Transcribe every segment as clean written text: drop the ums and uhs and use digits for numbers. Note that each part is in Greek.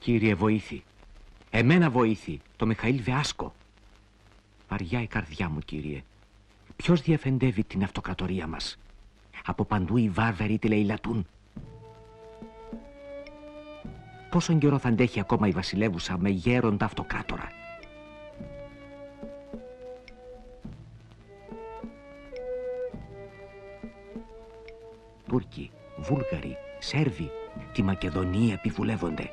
Κύριε βοήθη, εμένα βοήθη, το Μιχαήλ Βεάσκο. Βαριά η καρδιά μου, κύριε. Ποιος διαφεντεύει την αυτοκρατορία μας? Από παντού οι βάρβαροι τη λαιλατούν. Πόσον καιρό θα αντέχει ακόμα η βασιλεύουσα με γέροντα αυτοκράτορα? Τούρκοι, Βούλγαροι, Σέρβοι, τη Μακεδονία επιβουλεύονται.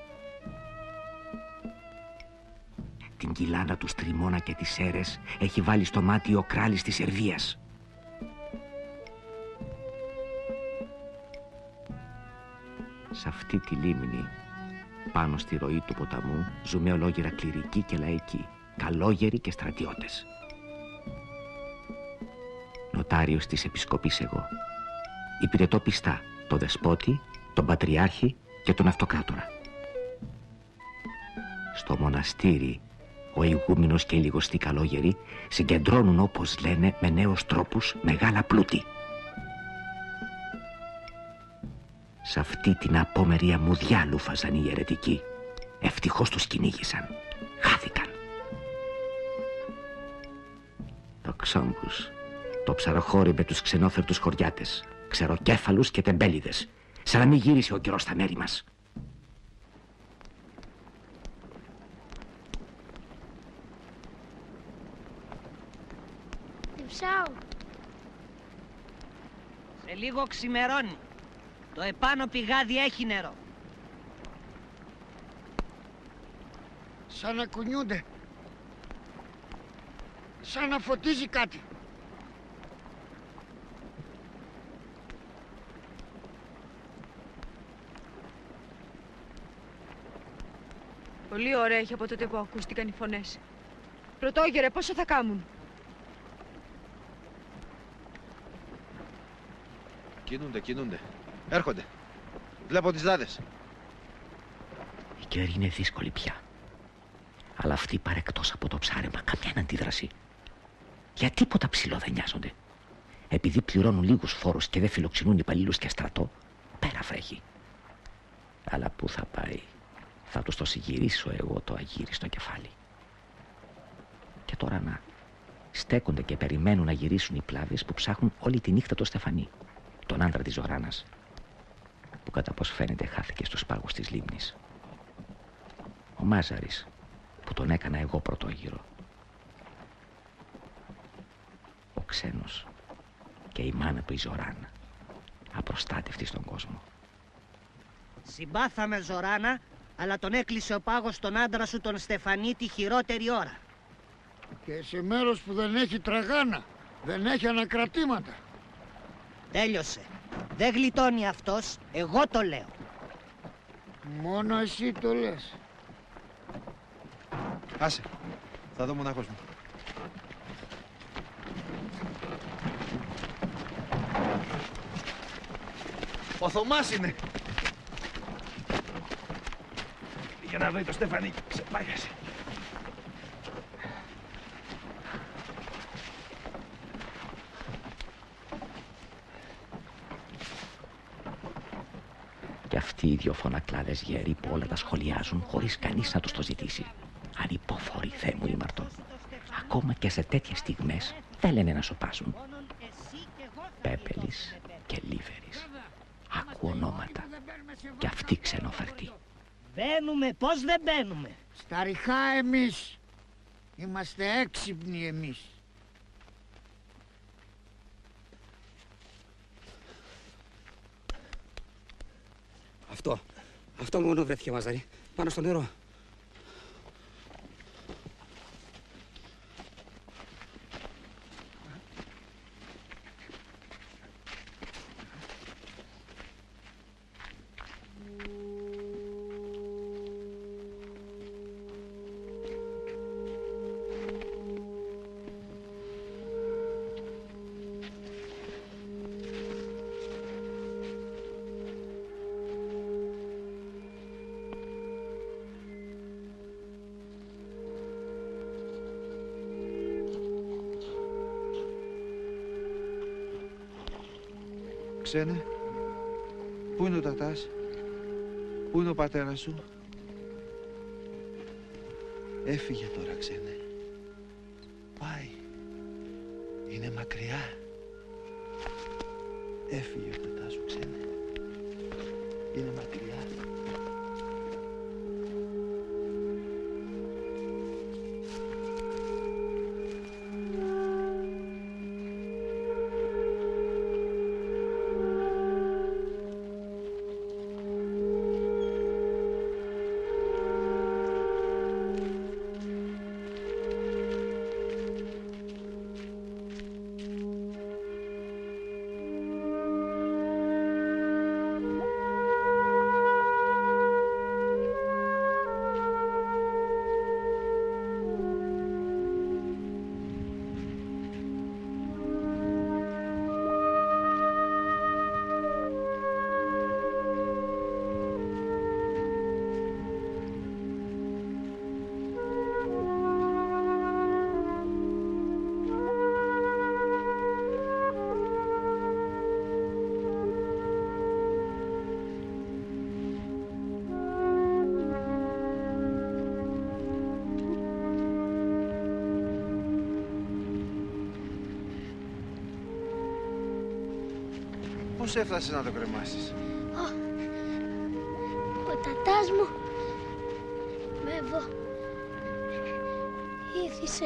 Την κοιλάδα του Στριμώνα και τις Σέρες έχει βάλει στο μάτι ο κράλης της Σερβίας. Σε αυτή τη λίμνη, πάνω στη ροή του ποταμού, ζούμε ολόγερα κληρικοί και λαϊκοί, καλόγεροι και στρατιώτες. Νοτάριος της επισκοπής εγώ. Υπηρετώ πιστά τον δεσπότη, τον πατριάρχη και τον αυτοκράτορα. Στο μοναστήρι, ο ηγούμενος και οι λιγοστοί καλόγεροι συγκεντρώνουν, όπως λένε, με νέους τρόπους μεγάλα πλούτη. Σ' αυτή την απόμερη αμμουδιά λούφαζαν οι αιρετικοί. Ευτυχώς τους κυνήγησαν. Χάθηκαν. Το Ξόμπους, το ψαροχώρι με τους ξενόφερτους χωριάτες, ξεροκέφαλους και τεμπέληδες, σαν να μην γύρισε ο καιρός στα μέρη μας. Σε λίγο ξημερώνει. Το επάνω πηγάδι έχει νερό. Σαν να κουνιούνται. Σαν να φωτίζει κάτι. Πολύ ωραία έχει από τότε που ακούστηκαν οι φωνές. Πρωτόγερε, πόσο θα κάμουν? Κινούνται. Έρχονται. Βλέπω τις δάδες. Η καιρή είναι δύσκολη πια. Αλλά αυτοί παρεκτός από το ψάρεμα καμιά αντίδραση. Για τίποτα ψηλό δεν νοιάζονται. Επειδή πληρώνουν λίγους φόρους και δεν φιλοξενούν υπαλλήλους και στρατό, πέρα βρέχει. Αλλά πού θα πάει? Θα τους το συγυρίσω εγώ το αγύρι στο κεφάλι. Και τώρα να στέκονται και περιμένουν να γυρίσουν οι πλάβες που ψάχνουν όλη τη νύχτα το Στεφανή, τον άντρα της Ζωράνας, που κατά πως φαίνεται χάθηκε στους πάγους της λίμνης. Ο Μάζαρης, που τον έκανα εγώ πρωτόγυρο. Ο ξένος και η μάνα του η Ζωράνα, απροστάτευτη στον κόσμο. Συμπάθαμε Ζωράνα, αλλά τον έκλεισε ο πάγος τον άντρα σου τον Στεφανή τη χειρότερη ώρα. Και σε μέρος που δεν έχει τραγάνα, δεν έχει ανακρατήματα. Τέλειωσε. Δεν γλιτώνει αυτός, εγώ το λέω. Μόνο εσύ το λες. Άσε, θα δω μονάχος μου. Ο Θωμάς είναι. Για να βρει το Στεφανί, ξεπάγασε. Και αυτοί οι δυο φωνακλάδες γέροι που όλα τα σχολιάζουν χωρίς κανείς να τους το ζητήσει. Ανυπόφοροι, Θεέ μου ήμαρτον. Ακόμα και σε τέτοιες στιγμές δεν λένε να σωπάσουν. Πέπελης και Λίβερης. Άκου ονόματα. Και αυτοί ξενόφερτοι. Μπαίνουμε, πώς δεν μπαίνουμε? Στα ριχά εμείς. Είμαστε έξυπνοι εμείς. Αυτό μόνο βρέθηκε, Μαζαρή. Πάνω στο νερό. Ξένε, πού είναι ο τατάς, πού είναι ο πατέρας σου? Έφυγε τώρα, ξένε. Πάει. Είναι μακριά. Έφυγε ο τατάς σου, ξένε. Είναι μακριά. Πώς έφτασες να το κρεμάσεις? Ο τατάς μου με βοήθησε.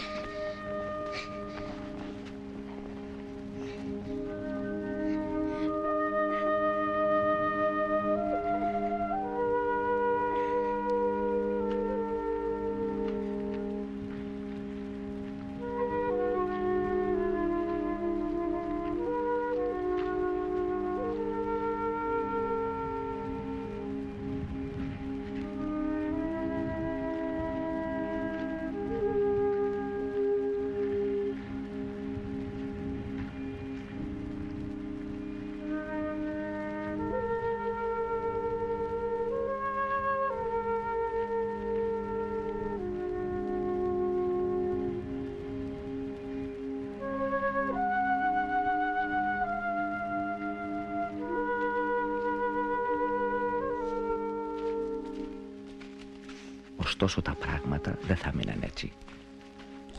Ωστόσο τα πράγματα δεν θα μείναν έτσι.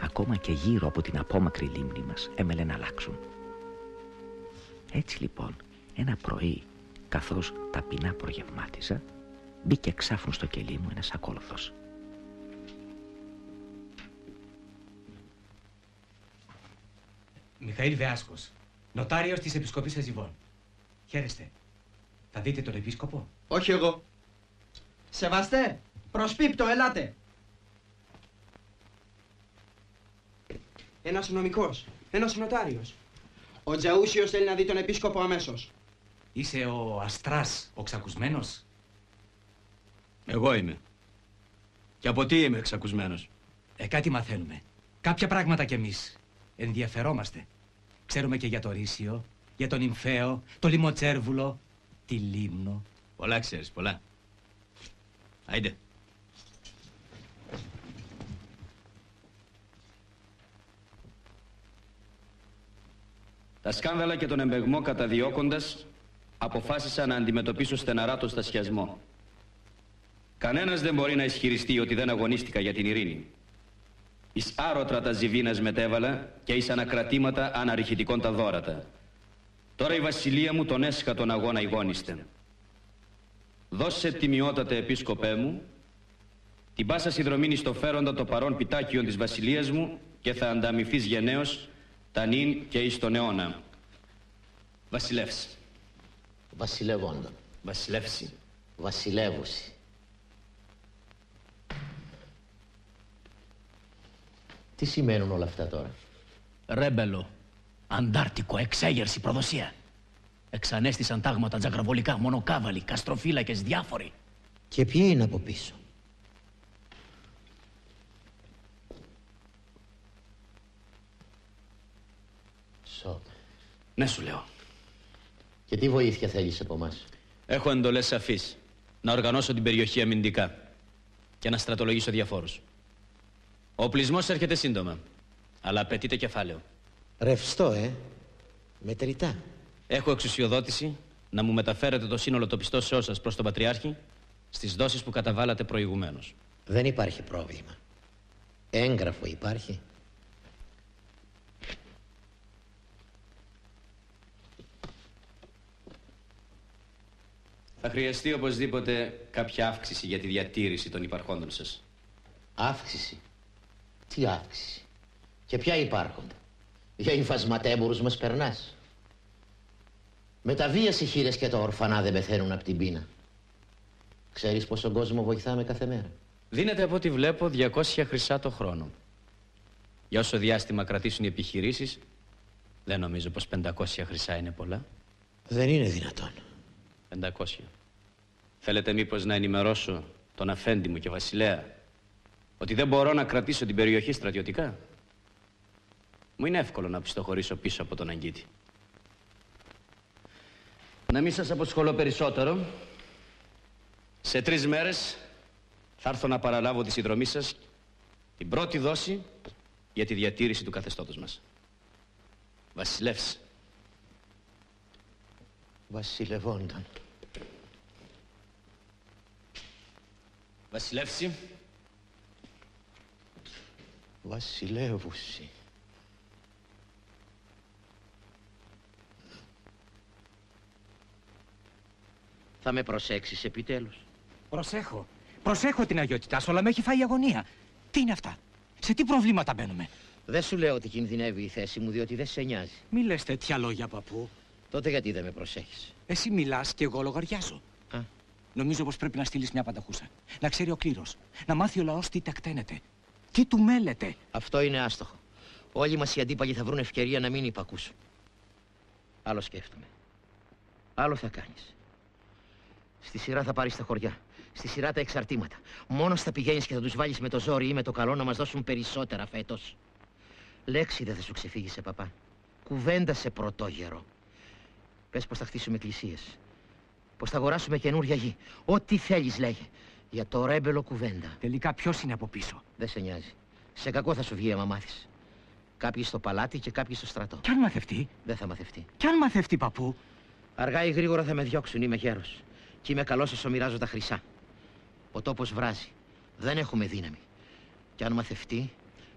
Ακόμα και γύρω από την απόμακρη λίμνη μας έμελε να αλλάξουν. Έτσι λοιπόν, ένα πρωί, καθώς ταπεινά προγευμάτιζα, μπήκε ξάφνου στο κελί μου ένας ακόλουθος. Μιχαήλ Βεάσκος, νοτάριος της Επισκοπής Εζιβών. Χαίρεστε. Θα δείτε τον επίσκοπο? Όχι εγώ. Σεβαστέ, προσπίπτω, ελάτε. Ένας νομικός, ένας νοτάριος. Ο Τζαούσιος θέλει να δει τον επίσκοπο αμέσως. Είσαι ο Αστράς, ο ξακουσμένος? Εγώ είμαι. Και από τι είμαι εξακουσμένος? Κάτι μαθαίνουμε. Κάποια πράγματα κι εμείς. Ενδιαφερόμαστε. Ξέρουμε και για το Ρήσιο, για τον Υμφαίο, το Λιμοτσέρβουλο, τη Λίμνο. Πολλά ξέρεις, πολλά. Άιντε. Τα σκάνδαλα και τον εμπεγμό καταδιώκοντας, αποφάσισα να αντιμετωπίσω στεναρά το στασιασμό. Κανένας δεν μπορεί να ισχυριστεί ότι δεν αγωνίστηκα για την ειρήνη. Εις άρωτρα τα ζιβίνας μετέβαλα και εις ανακρατήματα αναρριχητικών τα δώρατα. Τώρα η βασιλεία μου τον έσχατον αγώνα ηγόνιστε. Δώσε τιμιότατε επίσκοπέ μου την πάσα συνδρομήν στο φέροντα το παρόν πιτάκιον της βασιλείας μου και θα ανταμυφείς γενναίος τα νυν και εις τον αιώνα. Βασιλεύς. Βασιλεύοντα. Βασιλεύση. Βασιλεύουση. Τι σημαίνουν όλα αυτά τώρα? Ρέμπελο, αντάρτικο, εξέγερση, προδοσία. Εξανέστησαν τάγματα τζακραβολικά, μονοκάβαλοι, καστροφύλακες, διάφοροι. Και ποιοι είναι από πίσω? Ναι, σου λέω. Και τι βοήθεια θέλεις από μας? Έχω εντολές σαφείς. Να οργανώσω την περιοχή αμυντικά και να στρατολογήσω διαφόρους. Ο οπλισμός έρχεται σύντομα, αλλά απαιτείται κεφάλαιο. Ρευστό, μετρητά. Έχω εξουσιοδότηση να μου μεταφέρετε το σύνολο των πιστώσεών σας προς τον Πατριάρχη στις δόσεις που καταβάλατε προηγουμένως. Δεν υπάρχει πρόβλημα. Έγγραφο υπάρχει? Θα χρειαστεί οπωσδήποτε κάποια αύξηση για τη διατήρηση των υπαρχόντων σας. Αύξηση? Τι αύξηση? Και ποια υπάρχονται? Για υφασματέμπορους μας περνάς? Με τα βίας οι χήρες και τα ορφανά δεν πεθαίνουν από την πείνα. Ξέρεις πόσο κόσμο βοηθάμε κάθε μέρα? Δίνεται από ό,τι βλέπω 200 χρυσά το χρόνο. Για όσο διάστημα κρατήσουν οι επιχειρήσεις, δεν νομίζω πως 500 χρυσά είναι πολλά. Δεν είναι δυνατόν. 500. Θέλετε μήπως να ενημερώσω τον αφέντη μου και Βασιλέα ότι δεν μπορώ να κρατήσω την περιοχή στρατιωτικά? Μου είναι εύκολο να πιστοχωρήσω πίσω από τον Αγκίτη. Να μην σας αποσχολώ περισσότερο. Σε 3 μέρες θα έρθω να παραλάβω τη συνδρομή σας, την πρώτη δόση για τη διατήρηση του καθεστώτος μας. Βασιλεύς. Βασιλευόντων. Βασιλεύση. Βασιλεύουση. Θα με προσέξεις επιτέλους? Προσέχω. Προσέχω την αγιότητά σου, αλλά με έχει φάει η αγωνία. Τι είναι αυτά? Σε τι προβλήματα μπαίνουμε? Δεν σου λέω ότι κινδυνεύει η θέση μου, διότι δεν σε νοιάζει. Μη λες τέτοια λόγια, παππού. Τότε γιατί δεν με προσέχεις? Εσύ μιλάς και εγώ λογαριάζω. Α. Νομίζω πως πρέπει να στείλεις μια πανταχούσα. Να ξέρει ο κλήρος. Να μάθει ο λαός τι τακταίνεται. Τι του μέλεται. Αυτό είναι άστοχο. Όλοι μας οι αντίπαλοι θα βρουν ευκαιρία να μην υπακούσουν. Άλλο σκέφτομαι. Άλλο θα κάνεις. Στη σειρά θα πάρεις τα χωριά. Στη σειρά τα εξαρτήματα. Μόνος θα πηγαίνεις και θα τους βάλεις με το ζόρι ή με το καλό να μας δώσουν περισσότερα φέτος. Λέξη δεν θα σου ξεφύγει σε παπά. Κουβέντα σε πρωτόγερο. Πες πως θα χτίσουμε εκκλησίες. Πως θα αγοράσουμε καινούρια γη. Ό,τι θέλεις λέγε. Για το ρέμπελο κουβέντα. Τελικά ποιος είναι από πίσω? Δεν σε νοιάζει. Σε κακό θα σου βγει άμα μάθεις. Κάποιοι στο παλάτι και κάποιοι στο στρατό. Κι αν μαθευτεί? Δεν θα μαθευτεί. Κι αν μαθευτεί, παππού? Αργά ή γρήγορα θα με διώξουν, είμαι γέρος. Κι είμαι καλός όσο μοιράζω τα χρυσά. Ο τόπος βράζει. Δεν έχουμε δύναμη. Κι αν μαθευτεί,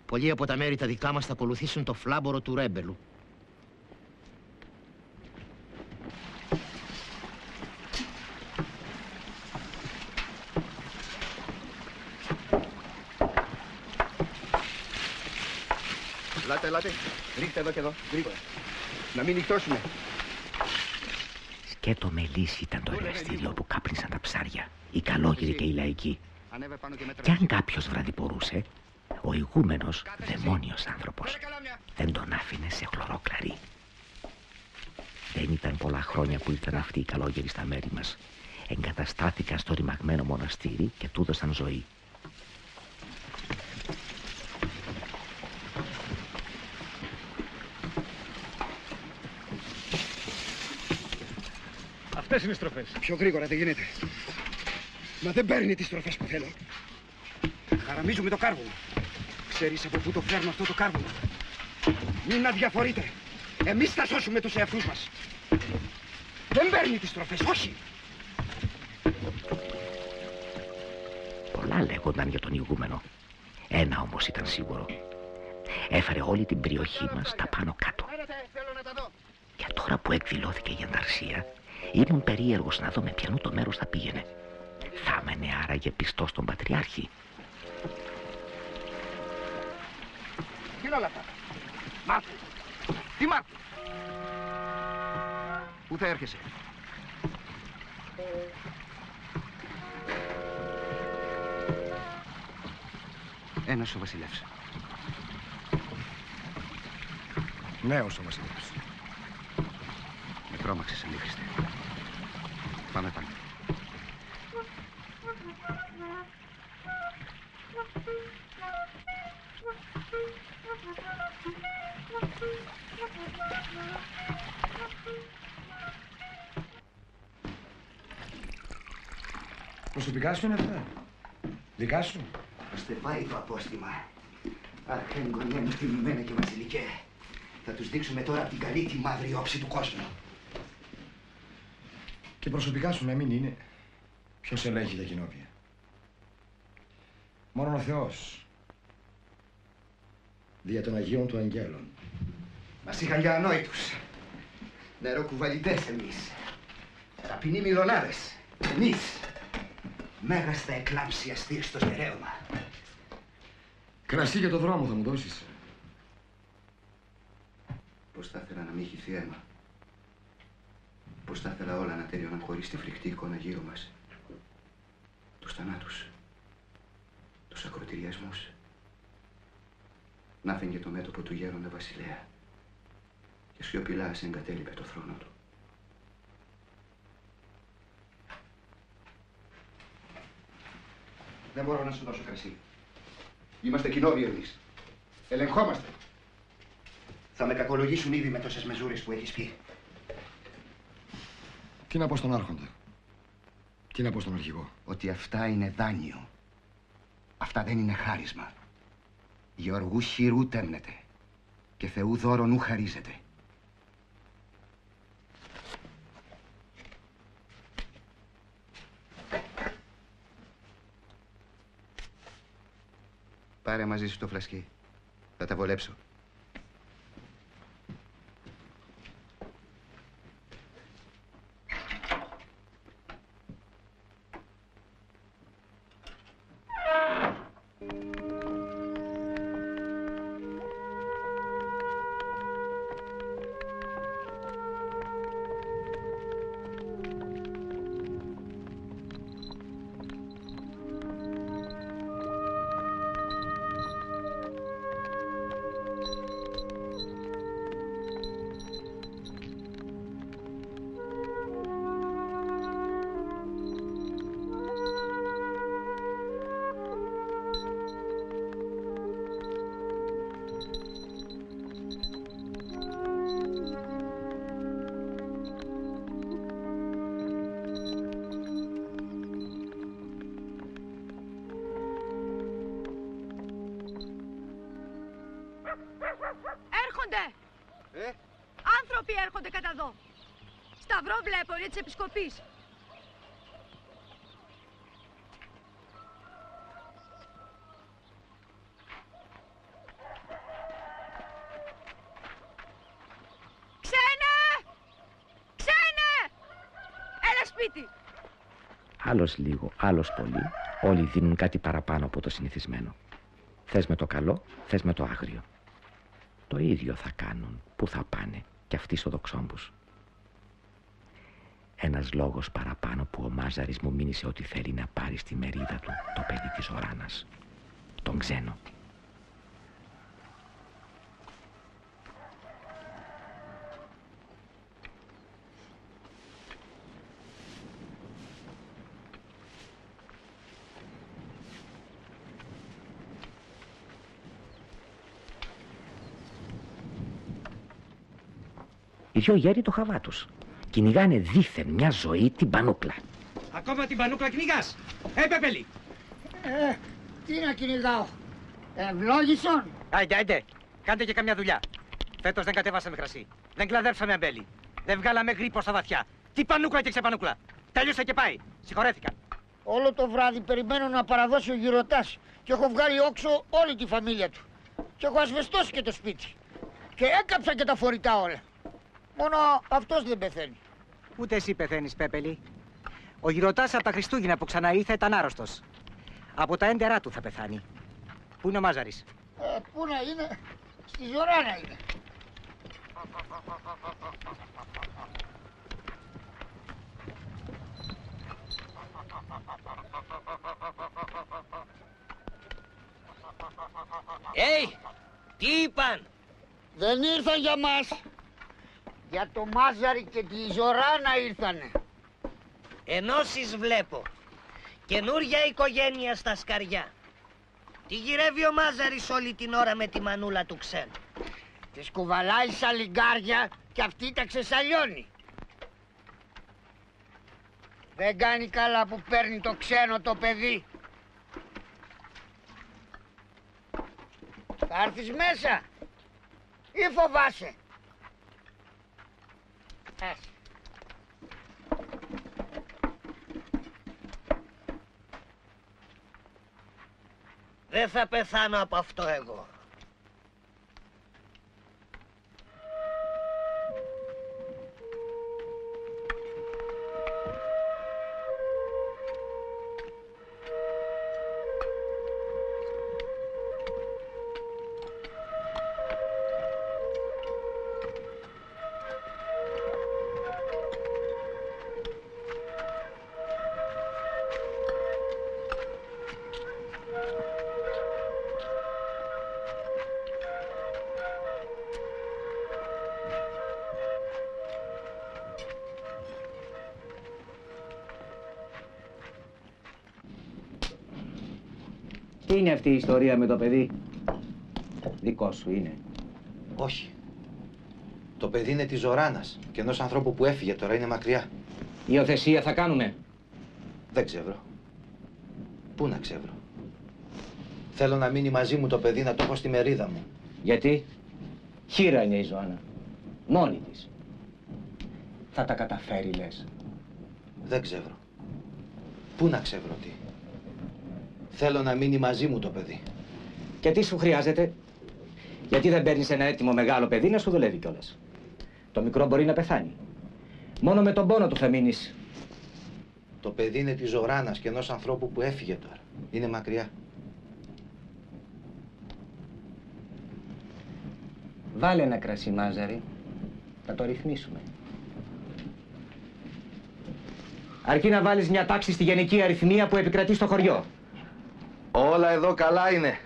πολλοί από τα μέρη τα δικά μας θα ακολουθήσουν το φλάμπορο του ρέμπελου. Ελάτε, ελάτε. Ρίχτε εδώ και εδώ. Γρήγορα. Να μην νυχτώσουμε. Σκέτο με λύση ήταν το εργαστήριο που κάπνισαν τα ψάρια, οι καλόγεροι και οι λαϊκοί. Κι αν κάποιος βραδιπορούσε, ο ηγούμενος, δαιμόνιος άνθρωπος, δεν τον άφηνε σε χλωρόκλαρη. Δεν ήταν πολλά χρόνια που ήρθαν αυτοί οι καλόγεροι στα μέρη μας. Εγκαταστάθηκαν στο ρημαγμένο μοναστήρι και του έδωσαν ζωή. Αυτές είναι οι στροφές. Πιο γρήγορα δεν γίνεται. Μα δεν παίρνει τις στροφές που θέλω. Χαραμίζουμε το κάρβουνο. Ξέρεις από πού το φέρνω αυτό το κάρβουνο? Μην αδιαφορείτε. Εμείς θα σώσουμε τους εαυτούς μας. Δεν παίρνει τις στροφές, όχι. Πολλά λέγονταν για τον ηγούμενο. Ένα όμως ήταν σίγουρο. Έφερε όλη την περιοχή μας τα πάνω κάτω. Και τώρα που εκδηλώθηκε η ανταρσία, ήμουν περίεργος να δω με ποιανού το μέρος θα πήγαινε. Θα έμενε άραγε πιστός στον Πατριάρχη? Τι είναι όλα αυτά? Μάρκο! Τι Μάρκο! Πού θα έρχεσαι? Ένας ο βασιλεύς. Νέος ο βασιλεύς. Με τρόμαξες, ανήχριστε. Πάμε, πάμε. Προσωπικά σου είναι αυτά? Δικά σου? Ώστε πάει το απόστημα. Αχ, εγγονιά μου θυμημένα και βασιλικέ. Θα τους δείξουμε τώρα την καλή τη μαύρη όψη του κόσμου. Και προσωπικά σου να μην είναι. Ποιος ελέγχει τα κοινόπια? Μόνο ο Θεός. Δια των Αγίων του Αγγέλων. Μας είχαν για ανόητους. Νεροκουβαλιτές εμείς. Ταπεινοί μηδονάδες. Εμείς. Μέγας θα εκλάψει αστήρ στο στερέωμα. Κρασί για το δρόμο θα μου δώσεις. Πώς θα ήθελα να μην έχει θύμα. Πώς θα ήθελα όλα να τέλειωναν χωρίς τη φρικτή εικόνα γύρω μας. Τους θανάτους. Τους ακροτηριασμούς. Να φύγε το μέτωπο του γέροντα βασιλέα και σιωπηλά σε εγκατέλειπε το θρόνο του. Δεν μπορώ να σου δώσω κρασί. Είμαστε κοινόβιοι εμείς. Ελεγχόμαστε. Θα με κακολογήσουν ήδη με τόσες μεζούρες που έχεις πει. Τι να πω στον Άρχοντα. Τι να πω στον αρχηγό. Ότι αυτά είναι δάνειο. Αυτά δεν είναι χάρισμα. Γεωργού χειρού τέμνεται και Θεού δώρον ου χαρίζεται. Πάρε μαζί σου το φλασκί. Θα τα βολέψω. Άνθρωποι έρχονται κατά εδώ. Σταυρό βλέπω, είναι της επισκοπής. Ξένε! Ξένε! Έλα σπίτι! Άλλος λίγο, άλλος πολύ, όλοι δίνουν κάτι παραπάνω από το συνηθισμένο. Θες με το καλό, θες με το άγριο. Το ίδιο θα κάνουν, που θα πάνε κι αυτοί στο δοξόμπους. Ένας λόγος παραπάνω που ο Μάζαρης μου μήνυσε ότι θέλει να πάρει στη μερίδα του το παιδί της Οράνας, τον ξένο. Οι δυο γέροι το χαβά τους. Κυνηγάνε δήθεν μια ζωή την Πανούκλα. Ακόμα την Πανούκλα κυνηγάς. Πεπέλη. Τι να κυνηγάω. Ευλόγησον. Άιντε, άιντε. Κάντε και καμιά δουλειά. Φέτος δεν κατέβασαμε κρασί. Δεν κλαδέψαμε αμπέλι. Δεν βγάλαμε γρίπο στα βαθιά. Τι Πανούκλα και ξεπανούκλα. Τέλειωσε και πάει. Συγχωρέθηκα. Όλο το βράδυ περιμένω να παραδώσει ο γυρωτάς και έχω βγάλει όξο όλη τη φαμίλια του. Και έχω ασβεστώσει και το σπίτι. Και έκαψα και τα φορητά όλα. Μόνο αυτός δεν πεθαίνει. Ούτε εσύ πεθαίνεις, Πέπελη. Ο γυρωτάς από τα Χριστούγεννα που ξαναήρθε ήταν άρρωστος. Από τα έντερά του θα πεθάνει. Πού είναι ο Μάζαρης? Πού να είναι, στη Ζωράνα είναι. Τι είπαν? Δεν ήρθαν για μας. Για το Μάζαρη και τη Ζωράνα ήρθανε. Ενώσεις βλέπω. Καινούρια οικογένεια στα σκαριά. Τι γυρεύει ο Μάζαρης όλη την ώρα με τη μανούλα του ξένου? Της κουβαλάει σαν λιγκάρια και αυτή τα ξεσαλιώνει. Δεν κάνει καλά που παίρνει το ξένο το παιδί. Θα έρθεις μέσα ή φοβάσαι? Δεν θα πεθάνω από αυτό εγώ. Τι είναι αυτή η ιστορία με το παιδί? Δικό σου είναι? Όχι. Το παιδί είναι της Ζωράνας και ενός ανθρώπου που έφυγε, τώρα είναι μακριά. Υιοθεσία θα κάνουμε? Δεν ξέρω. Πού να ξέρω. Θέλω να μείνει μαζί μου το παιδί, να το έχω στη μερίδα μου. Γιατί? Χήρα είναι η Ζωάννα. Μόνη της. Θα τα καταφέρει, λες? Δεν ξέρω. Πού να ξέρω τι. Θέλω να μείνει μαζί μου το παιδί. Και τι σου χρειάζεται? Γιατί δεν παίρνεις ένα έτοιμο μεγάλο παιδί να σου δουλεύει κιόλας? Το μικρό μπορεί να πεθάνει. Μόνο με τον πόνο του θα μείνεις. Το παιδί είναι της Ζωράνας και ενός ανθρώπου που έφυγε τώρα. Είναι μακριά. Βάλε ένα κρασί, Μάζαρη. Θα το ρυθμίσουμε. Αρκεί να βάλεις μια τάξη στη γενική αριθμία που επικρατεί στο χωριό. Όλα εδώ καλά είναι.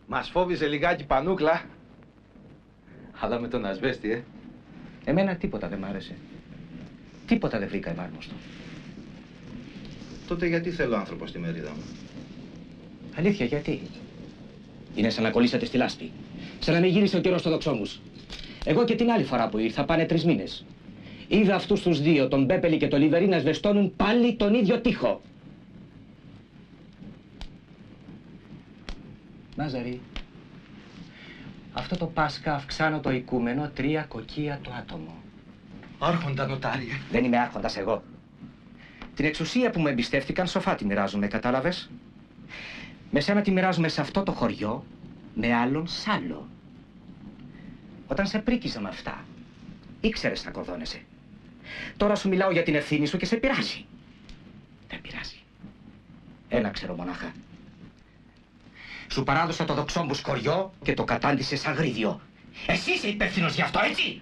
Μας φόβιζε λιγάκι Πανούκλα. Αλλά με τον ασβέστη, Εμένα τίποτα δεν μ' άρεσε. Τίποτα δεν βρήκα ευάρμοστο. Τότε γιατί θέλω άνθρωπο στη μερίδα μου? Αλήθεια, γιατί? Είναι σαν να κολλήσατε στη λάσπη. Σαν να μην γύρισε ο καιρός στο δοξόμους. Εγώ και την άλλη φορά που ήρθα, πάνε 3 μήνες. Είδα αυτούς τους δύο, τον Μπέπελη και τον Λιβερί, να σβεστώνουν πάλι τον ίδιο τοίχο. Μάζαρη, αυτό το Πάσχα αυξάνω το οικούμενο 3 κοκκία το άτομο. Άρχοντα νοτάριε. Δεν είμαι άρχοντας εγώ. Την εξουσία που μου εμπιστεύτηκαν σοφά τη μοιράζομαι, κατάλαβες? Με σένα τη μοιράζομαι σε αυτό το χωριό, με άλλον σ' άλλο. Όταν σε πρίκιζα με αυτά, ήξερες να κορδώνεσαι. Τώρα σου μιλάω για την ευθύνη σου και σε πειράζει. Δεν πειράζει. Ένα ξέρω μονάχα. Σου παράδωσα το δοξόμπους χωριό και το κατάντησες αγρίδιο. Εσύ είσαι υπεύθυνος γι' αυτό, έτσι?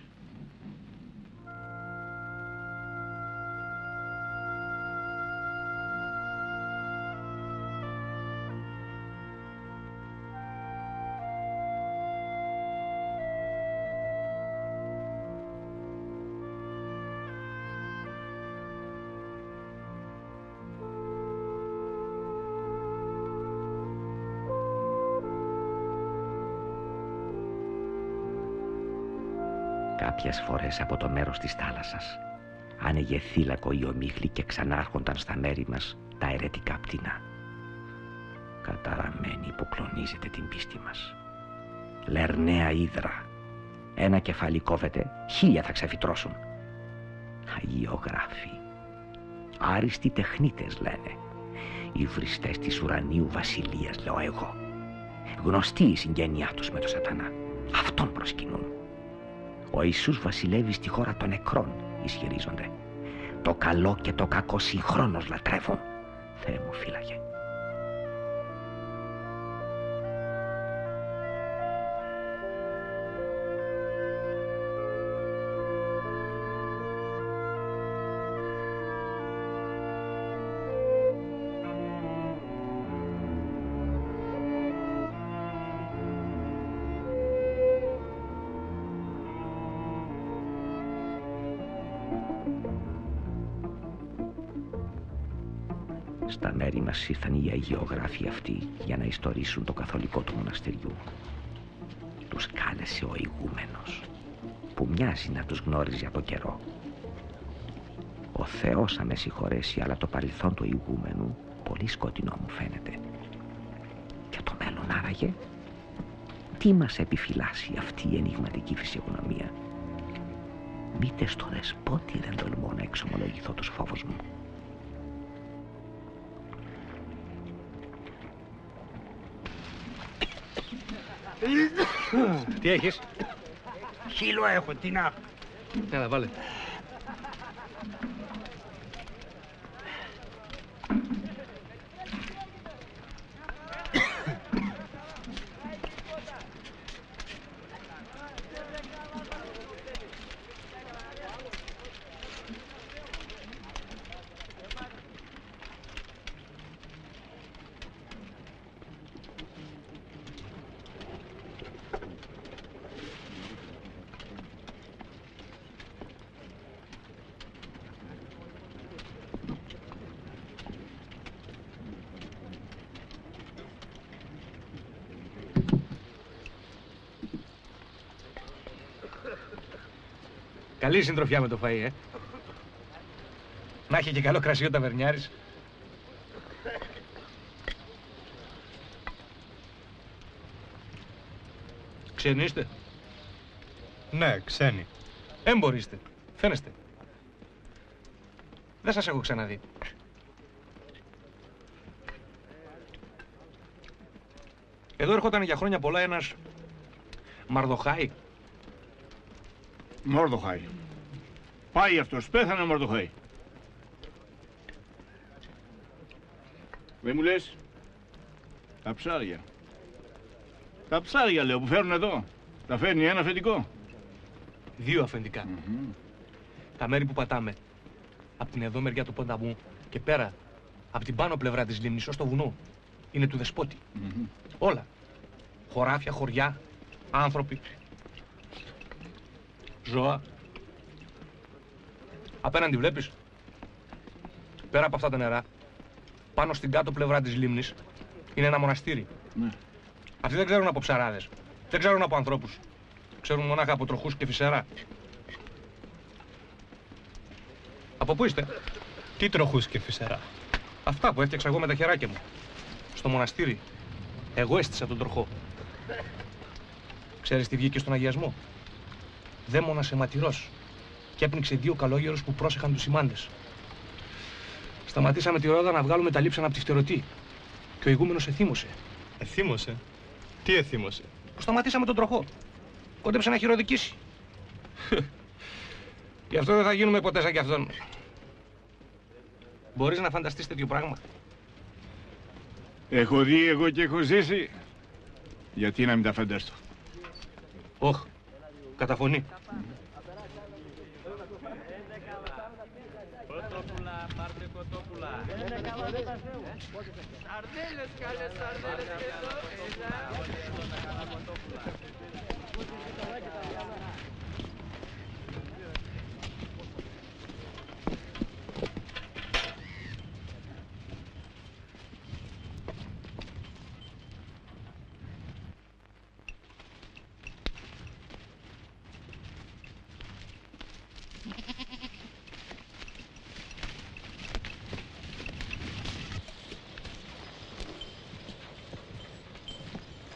Κάποιες φορές από το μέρος της θάλασσας άνοιγε θύλακο η ομίχλη και ξανάρχονταν στα μέρη μας τα αιρετικά πτηνά. Καταραμένη που κλονίζεται την πίστη μας. Λερναία ύδρα. Ένα κεφάλι κόβεται, 1000 θα ξεφυτρώσουν. Αγιογράφοι. Άριστοι τεχνίτες λένε. Οι βριστές της ουρανίου βασιλείας, λέω εγώ. Γνωστή η συγγένειά τους με τον σατανά. Αυτόν προσκυνούν. Ο Ιησούς βασιλεύει στη χώρα των νεκρών, ισχυρίζονται. Το καλό και το κακό συγχρόνως λατρεύουν. Θεέ μου φύλαγε. Στα μέρη μας ήρθαν οι αγιογράφοι αυτοί για να ιστορίσουν το καθολικό του μοναστεριού. Τους κάλεσε ο ηγούμενος, που μοιάζει να τους γνώριζε από καιρό. Ο Θεός θα με συγχωρέσει, αλλά το παρελθόν του ηγούμενου πολύ σκοτεινό μου φαίνεται. Και το μέλλον άραγε? Τι μας επιφυλάσσει αυτή η ενιγματική φυσιογνωμία? Μήτε στο δεσπότη δεν τολμώ να εξομολογηθώ τους φόβους μου. Τι έχεις? Χείλο έχω, τι να... Έλα, βάλε. Καλή συντροφιά με το φαΐ, Να έχει και καλό κρασί ο ταβερνιάρης. Ξένοι είστε? Ναι, ξένοι. Έμποροι είστε. Φαίνεστε. Δεν σας έχω ξαναδεί. Εδώ έρχονταν για χρόνια πολλά ένας Μαρδοχάη. Μορδοχάη. Πάει αυτός, πέθανε ο Μορδοχάη. Δεν μου λες, τα ψάρια. Τα ψάρια λέω που φέρουν εδώ. Τα φέρνει ένα αφεντικό. 2 αφεντικά. Τα μέρη που πατάμε. Από την εδώ μεριά του Πονταμού και πέρα, από την πάνω πλευρά της λίμνης ως το βουνό, είναι του δεσπότη. Όλα. Χωράφια, χωριά, άνθρωποι, ζώα. Απέναντι βλέπεις, πέρα από αυτά τα νερά, πάνω στην κάτω πλευρά της λίμνης, είναι ένα μοναστήρι. Αυτοί δεν ξέρουν από ψαράδες, δεν ξέρουν από ανθρώπους. Ξέρουν μονάχα από τροχούς και φυσερά. Από πού είστε? Τι τροχούς και φυσερά? Αυτά που έφτιαξα εγώ με τα χεράκια μου. Στο μοναστήρι. Εγώ έστησα τον τροχό. Ξέρεις τι βγήκε στον αγιασμό? Δαίμονας αιματηρός. Και έπνιξε 2 καλόγερους που πρόσεχαν τους σημάντες. Σταματήσαμε τη ρόδα να βγάλουμε τα λείψανα από τη φτερωτή. Και ο ηγούμενος εθύμωσε. Εθύμωσε? Τι εθύμωσε? Που σταματήσαμε τον τροχό. Κόντεψε να χειροδικήσει. Γι' αυτό δεν θα γίνουμε ποτέ σαν κι αυτόν. Μπορείς να φανταστείς τέτοιο πράγμα? Έχω δει εγώ και έχω ζήσει. Γιατί να μην τα φανταστώ? Όχ, καταφωνεί. Κοτόπουλα, πάρτε κοτόπουλα. Σαρδέλες, καλές σαρδέλες και εδώ.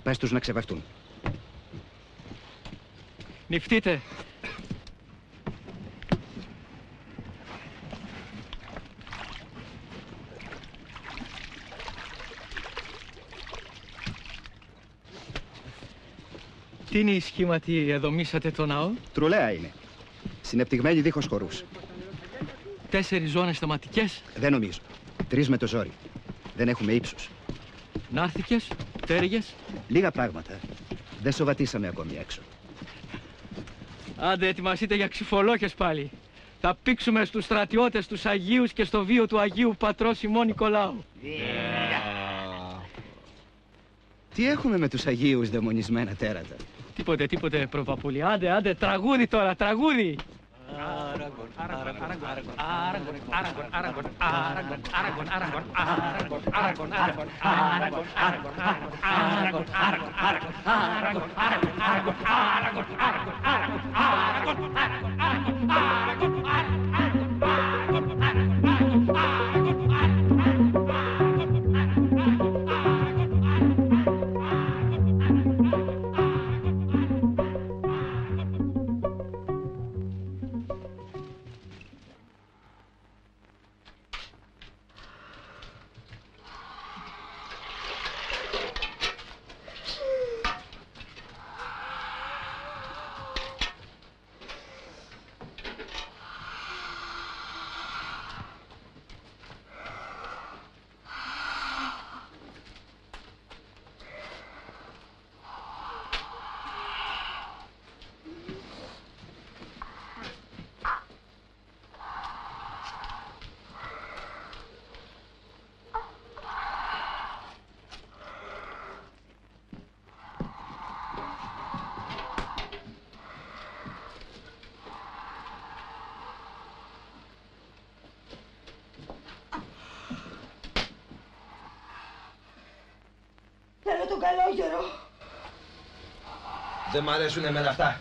Πες τους να ξεβαφτούν. Νυφτείτε. Τι είναι οι σχήματοι εδώ μίσατε το ναό? Τρουλέα είναι. Συνεπτυγμένη δίχως χορούς. 4 ζώνες θεματικές. Δεν νομίζω. 3 με το ζόρι. Δεν έχουμε ύψους. Νάρθηκες, τέργες. Λίγα πράγματα. Δεν σοβατήσαμε ακόμη έξω. Άντε, ετοιμαστείτε για ξυφολόχες πάλι. Θα πήξουμε στους στρατιώτες, τους Αγίους και στο βίο του Αγίου Πατρός ημών Νικολάου. Τι έχουμε με τους Αγίους δαιμονισμένα τέρατα? Τίποτε, προπαπούλη. Άντε, τραγούδι τώρα, τραγούδι. Θέλω τον καλόγερο. Δεν μ' αρέσουν εμένα αυτά.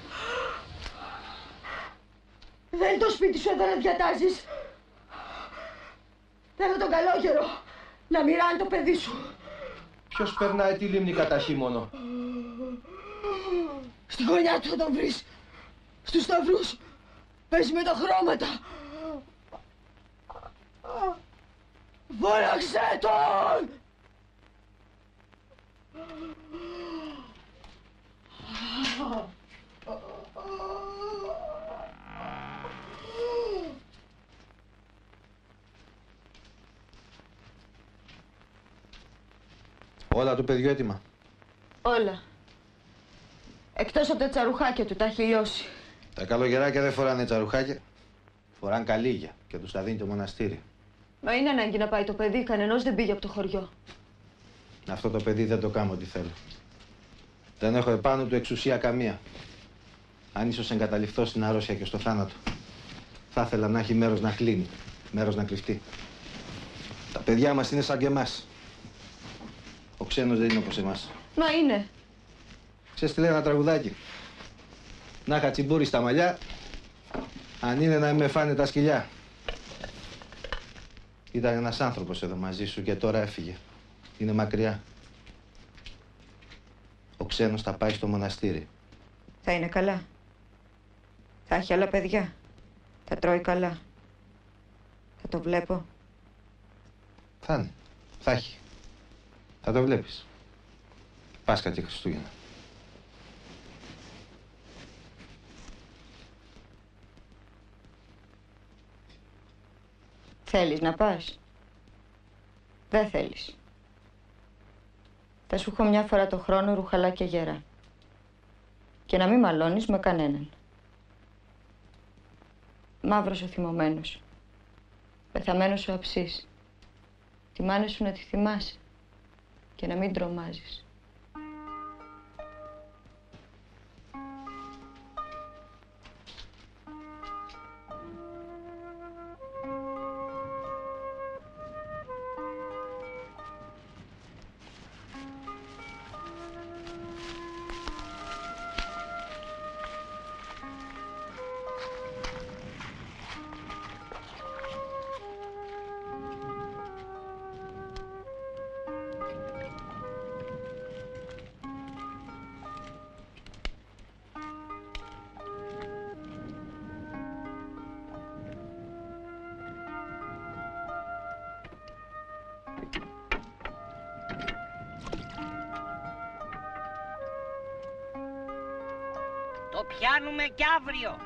Δεν είναι το σπίτι σου εδώ να διατάζεις. Θέλω τον καλόγερο να μοιράνει το παιδί σου. Ποιος περνάει τη λίμνη κατά χειμώνα? Στη γωνιά του θα τον βρεις. Στους σταυρούς. Παίζει με τα χρώματα. Φώναξε τον! Όλα του παιδιού έτοιμα? Όλα. Εκτός από τα τσαρουχάκια του, τα έχει λιώσει. Τα καλογεράκια δεν φοράνε τσαρουχάκια. Φοράνε καλύγια και τους τα δίνει το μοναστήρι. Μα είναι ανάγκη να πάει το παιδί, κανενός δεν πήγε από το χωριό. Αυτό το παιδί δεν το κάνω ό,τι θέλω. Δεν έχω επάνω του εξουσία καμία. Αν ίσως εγκαταλειφθώ στην αρρώστια και στο θάνατο, θα ήθελα να έχει μέρος να κλείνει, μέρος να κρυφτεί. Τα παιδιά μας είναι σαν και εμάς. Ο ξένος δεν είναι όπως εμάς. Μα είναι. Ξέρεις τι λέει ένα τραγουδάκι? Να είχα τσιμπούρι στα μαλλιά, αν είναι να με φάνε τα σκυλιά. Ήταν ένας άνθρωπος εδώ μαζί σου και τώρα έφυγε. Είναι μακριά. Ο ξένος θα πάει στο μοναστήρι. Θα είναι καλά. Θα έχει άλλα παιδιά. Θα τρώει καλά. Θα το βλέπω. Θα είναι. Θα έχει. Θα το βλέπεις. Πάσχα και Χριστούγεννα. Θέλεις να πας? Δεν θέλεις. Θα σου έχω μια φορά το χρόνο ρουχαλά και γερά. Και να μην μαλώνεις με κανέναν. Μαύρος ο θυμωμένος. Πεθαμένος ο αψής. Τη μάνα σου να τη θυμάσαι. Και να μην τρομάζεις. Το πιάνουμε κι αύριο.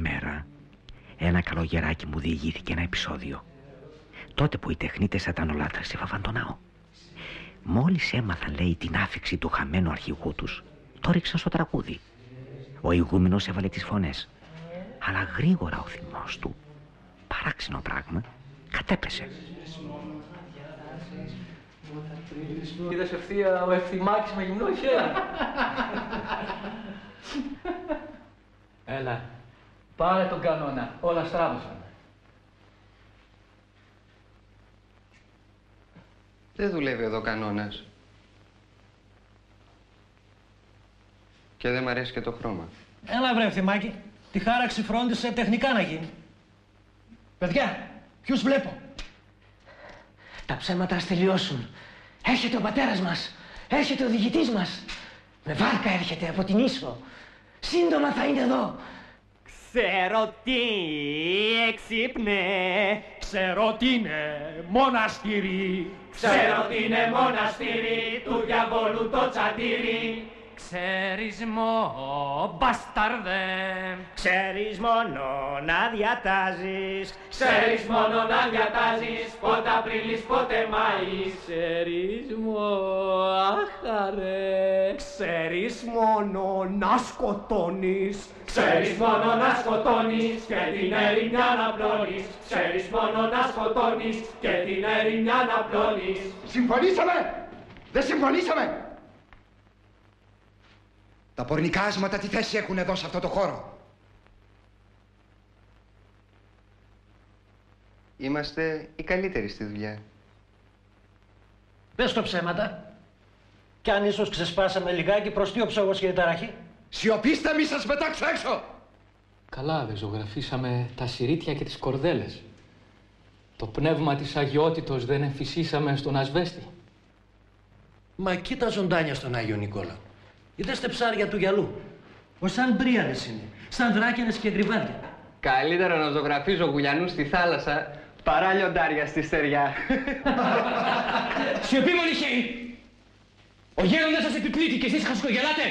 Μέρα, ένα καλογεράκι μου διηγήθηκε ένα επεισόδιο. Τότε που οι τεχνίτες σατανολάτρες έφαβαν τον ναό. Μόλις έμαθαν, λέει, την άφιξη του χαμένου αρχηγού τους, το ρίξαν στο τραγούδι. Ο ηγούμενος έβαλε τις φωνές. Αλλά γρήγορα ο θυμός του, παράξενο πράγμα, κατέπεσε. Είδες ευθεία ο Ευθυμάκης με γυμνό χέρι. Έλα, πάρε τον κανόνα, όλα στράβωσαν. Δεν δουλεύει εδώ κανόνας. Και δεν μ' αρέσει και το χρώμα. Έλα βρε Ευθυμάκη, τη χάραξη φρόντισε τεχνικά να γίνει. Παιδιά, ποιους βλέπω? Τα ψέματα ας τελειώσουν. Έρχεται ο πατέρας μας, έρχεται ο διηγητής μας. Με βάρκα έρχεται από την Ίσο. Σύντομα θα είναι εδώ. Ξέρω τι εξύπνε. Ξέρω τι είναι μοναστήρι. Ξέρω τι είναι μοναστήρι του διαβόλου το τσαντήρι. ξέρεις μόνο μπασταρδέ. Ξέρεις μόνο να διατάζεις. Ξέρεις μόνο να διατάζεις, πότε Απρίλης, πότε Μάης. Ξέρεις μόνο άχαρε. Ξέρεις μόνο να σκοτώνεις. Ξέρεις μόνο να σκοτώνεις και την ερημιά να πλώνεις. Ξέρεις μόνο να σκοτώνεις και την ερημιά να πλώνεις. Συμφωνήσαμε! Δεν συμφωνήσαμε! Τα πορνικά άσματα τι θέση έχουν εδώ σε αυτό το χώρο? Είμαστε οι καλύτεροι στη δουλειά. Πες το ψέματα. Κι αν ίσως ξεσπάσαμε λιγάκι, προς τι ο ψόγος και η ταραχή. Σιωπήστε, μη σας πετάξω έξω! Καλά, δεν ζωγραφίσαμε τα συρίτια και τις κορδέλες. Το πνεύμα της αγιότητος δεν εμφυσίσαμε στον ασβέστη. Μα κοίτα ζωντάνια στον Άγιο Νικόλαο. Είδες τα ψάρια του γυαλού. Ως σαν μπρίανες είναι, σαν δράκενες και γρυβάδια. Καλύτερο να ζωγραφίζω γουλιανούς στη θάλασσα παρά λιοντάρια στη στεριά. Σιωπή, μονιχαίοι! Ο γέροντας σας επιπλήττει και εσείς χασκογελάτε!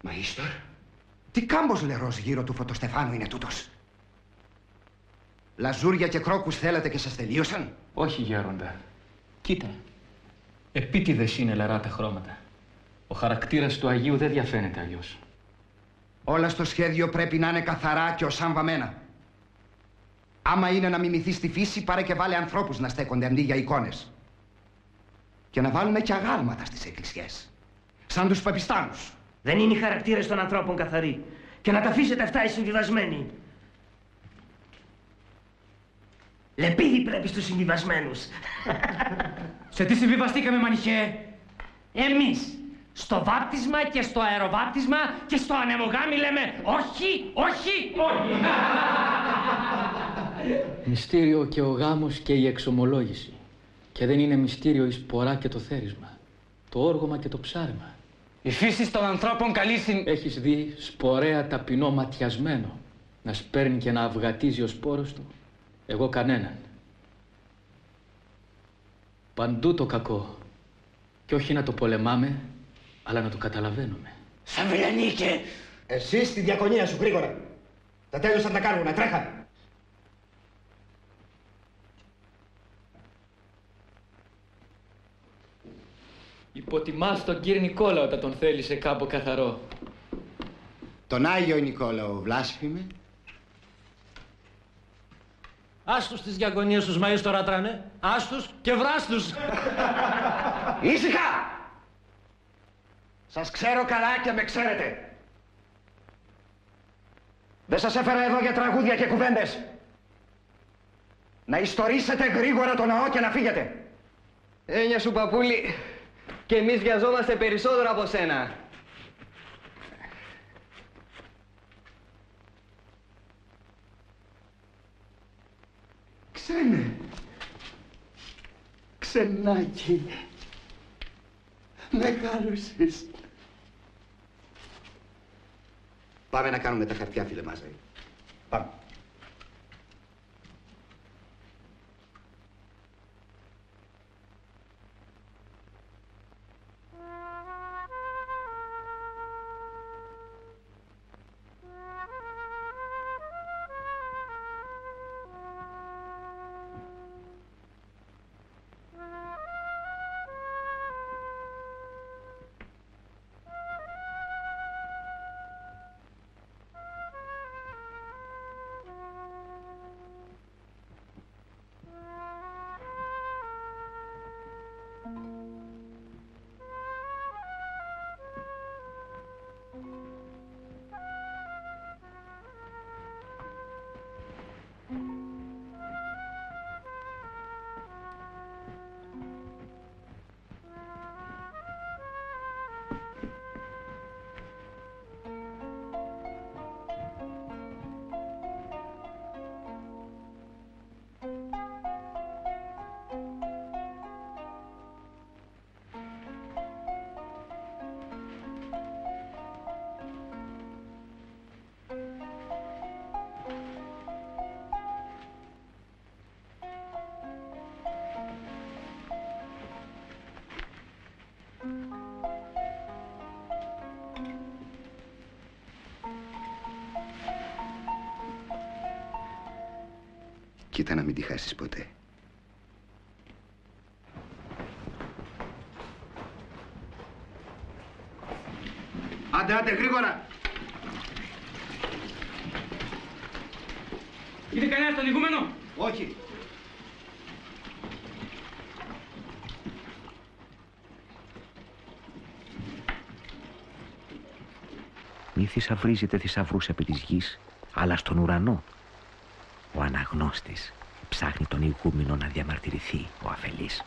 Μαΐστορ, τι κάμπος λερός γύρω του Φωτοστεφάνου είναι τούτος? Λαζούρια και κρόκους θέλετε και σας τελείωσαν? Όχι, γέροντα. Κοίτα. Επίτηδες είναι λερά τα χρώματα. Ο χαρακτήρας του Αγίου δεν διαφαίνεται αλλιώς. Όλα στο σχέδιο πρέπει να είναι καθαρά και ως βαμμένα. Άμα είναι να μιμηθείς τη φύση, πάρε και βάλε ανθρώπους να στέκονται αντί για εικόνες. Και να βάλουμε και αγάλματα στις εκκλησιές. Σαν τους παπιστάνους. Δεν είναι οι χαρακτήρες των ανθρώπων καθαροί. Και να τα αφήσετε αυτά οι συμβιβασμένοι. Λεπίδι πρέπει στους συμβιβασμένους. Σε τι συμβιβαστήκαμε, μανιχέ? Εμείς στο βάπτισμα και στο αεροβάπτισμα και στο ανεμογάμι λέμε όχι, όχι, όχι. Μυστήριο και ο γάμος και η εξομολόγηση. Και δεν είναι μυστήριο η σπορά και το θέρισμα. Το όργωμα και το ψάρεμα. Η φύση των ανθρώπων καλεί στην... Έχεις δει σπορέα ταπεινό ματιασμένο να σπέρνει και να αυγατίζει ο σπόρος του? Εγώ κανέναν. Παντού το κακό. Και όχι να το πολεμάμε, αλλά να το καταλαβαίνουμε. Σαββιλιανίκε! Εσύ στη διακονία σου, γρήγορα. Τα τέλειωσαν τα κάρβουνα, τρέχα. Υποτιμάς τον κύριο Νικόλαο όταν τον θέλησε κάπου καθαρό. Τον Άγιο Νικόλαο βλάσφημε. Άστους τις διακονίες τους, μαΐστορα τράνε. Άστους και βράστους. Ήσυχα! Σας ξέρω καλά και με ξέρετε. Δεν σας έφερα εδώ για τραγούδια και κουβέντες. Να ιστορίσετε γρήγορα το ναό και να φύγετε. Έννοια σου, παππούλη. Και εμείς βιαζόμαστε περισσότερο από σένα. Ξένε. Ξενάκι. Μεγάλωσες. Πάμε να κάνουμε τα χαρτιά, φίλε Μάζαρη. Πάμε. Κοίτα να μην τη χάσεις ποτέ. Άντε, γρήγορα! Είδε κανένα τον ηγούμενο? Όχι. Μη θησαυρίζετε θησαυρούς επί της γης, αλλά στον ουρανό. Ο αναγνώστης ψάχνει τον ηγούμενο να διαμαρτυρηθεί, ο αφελής,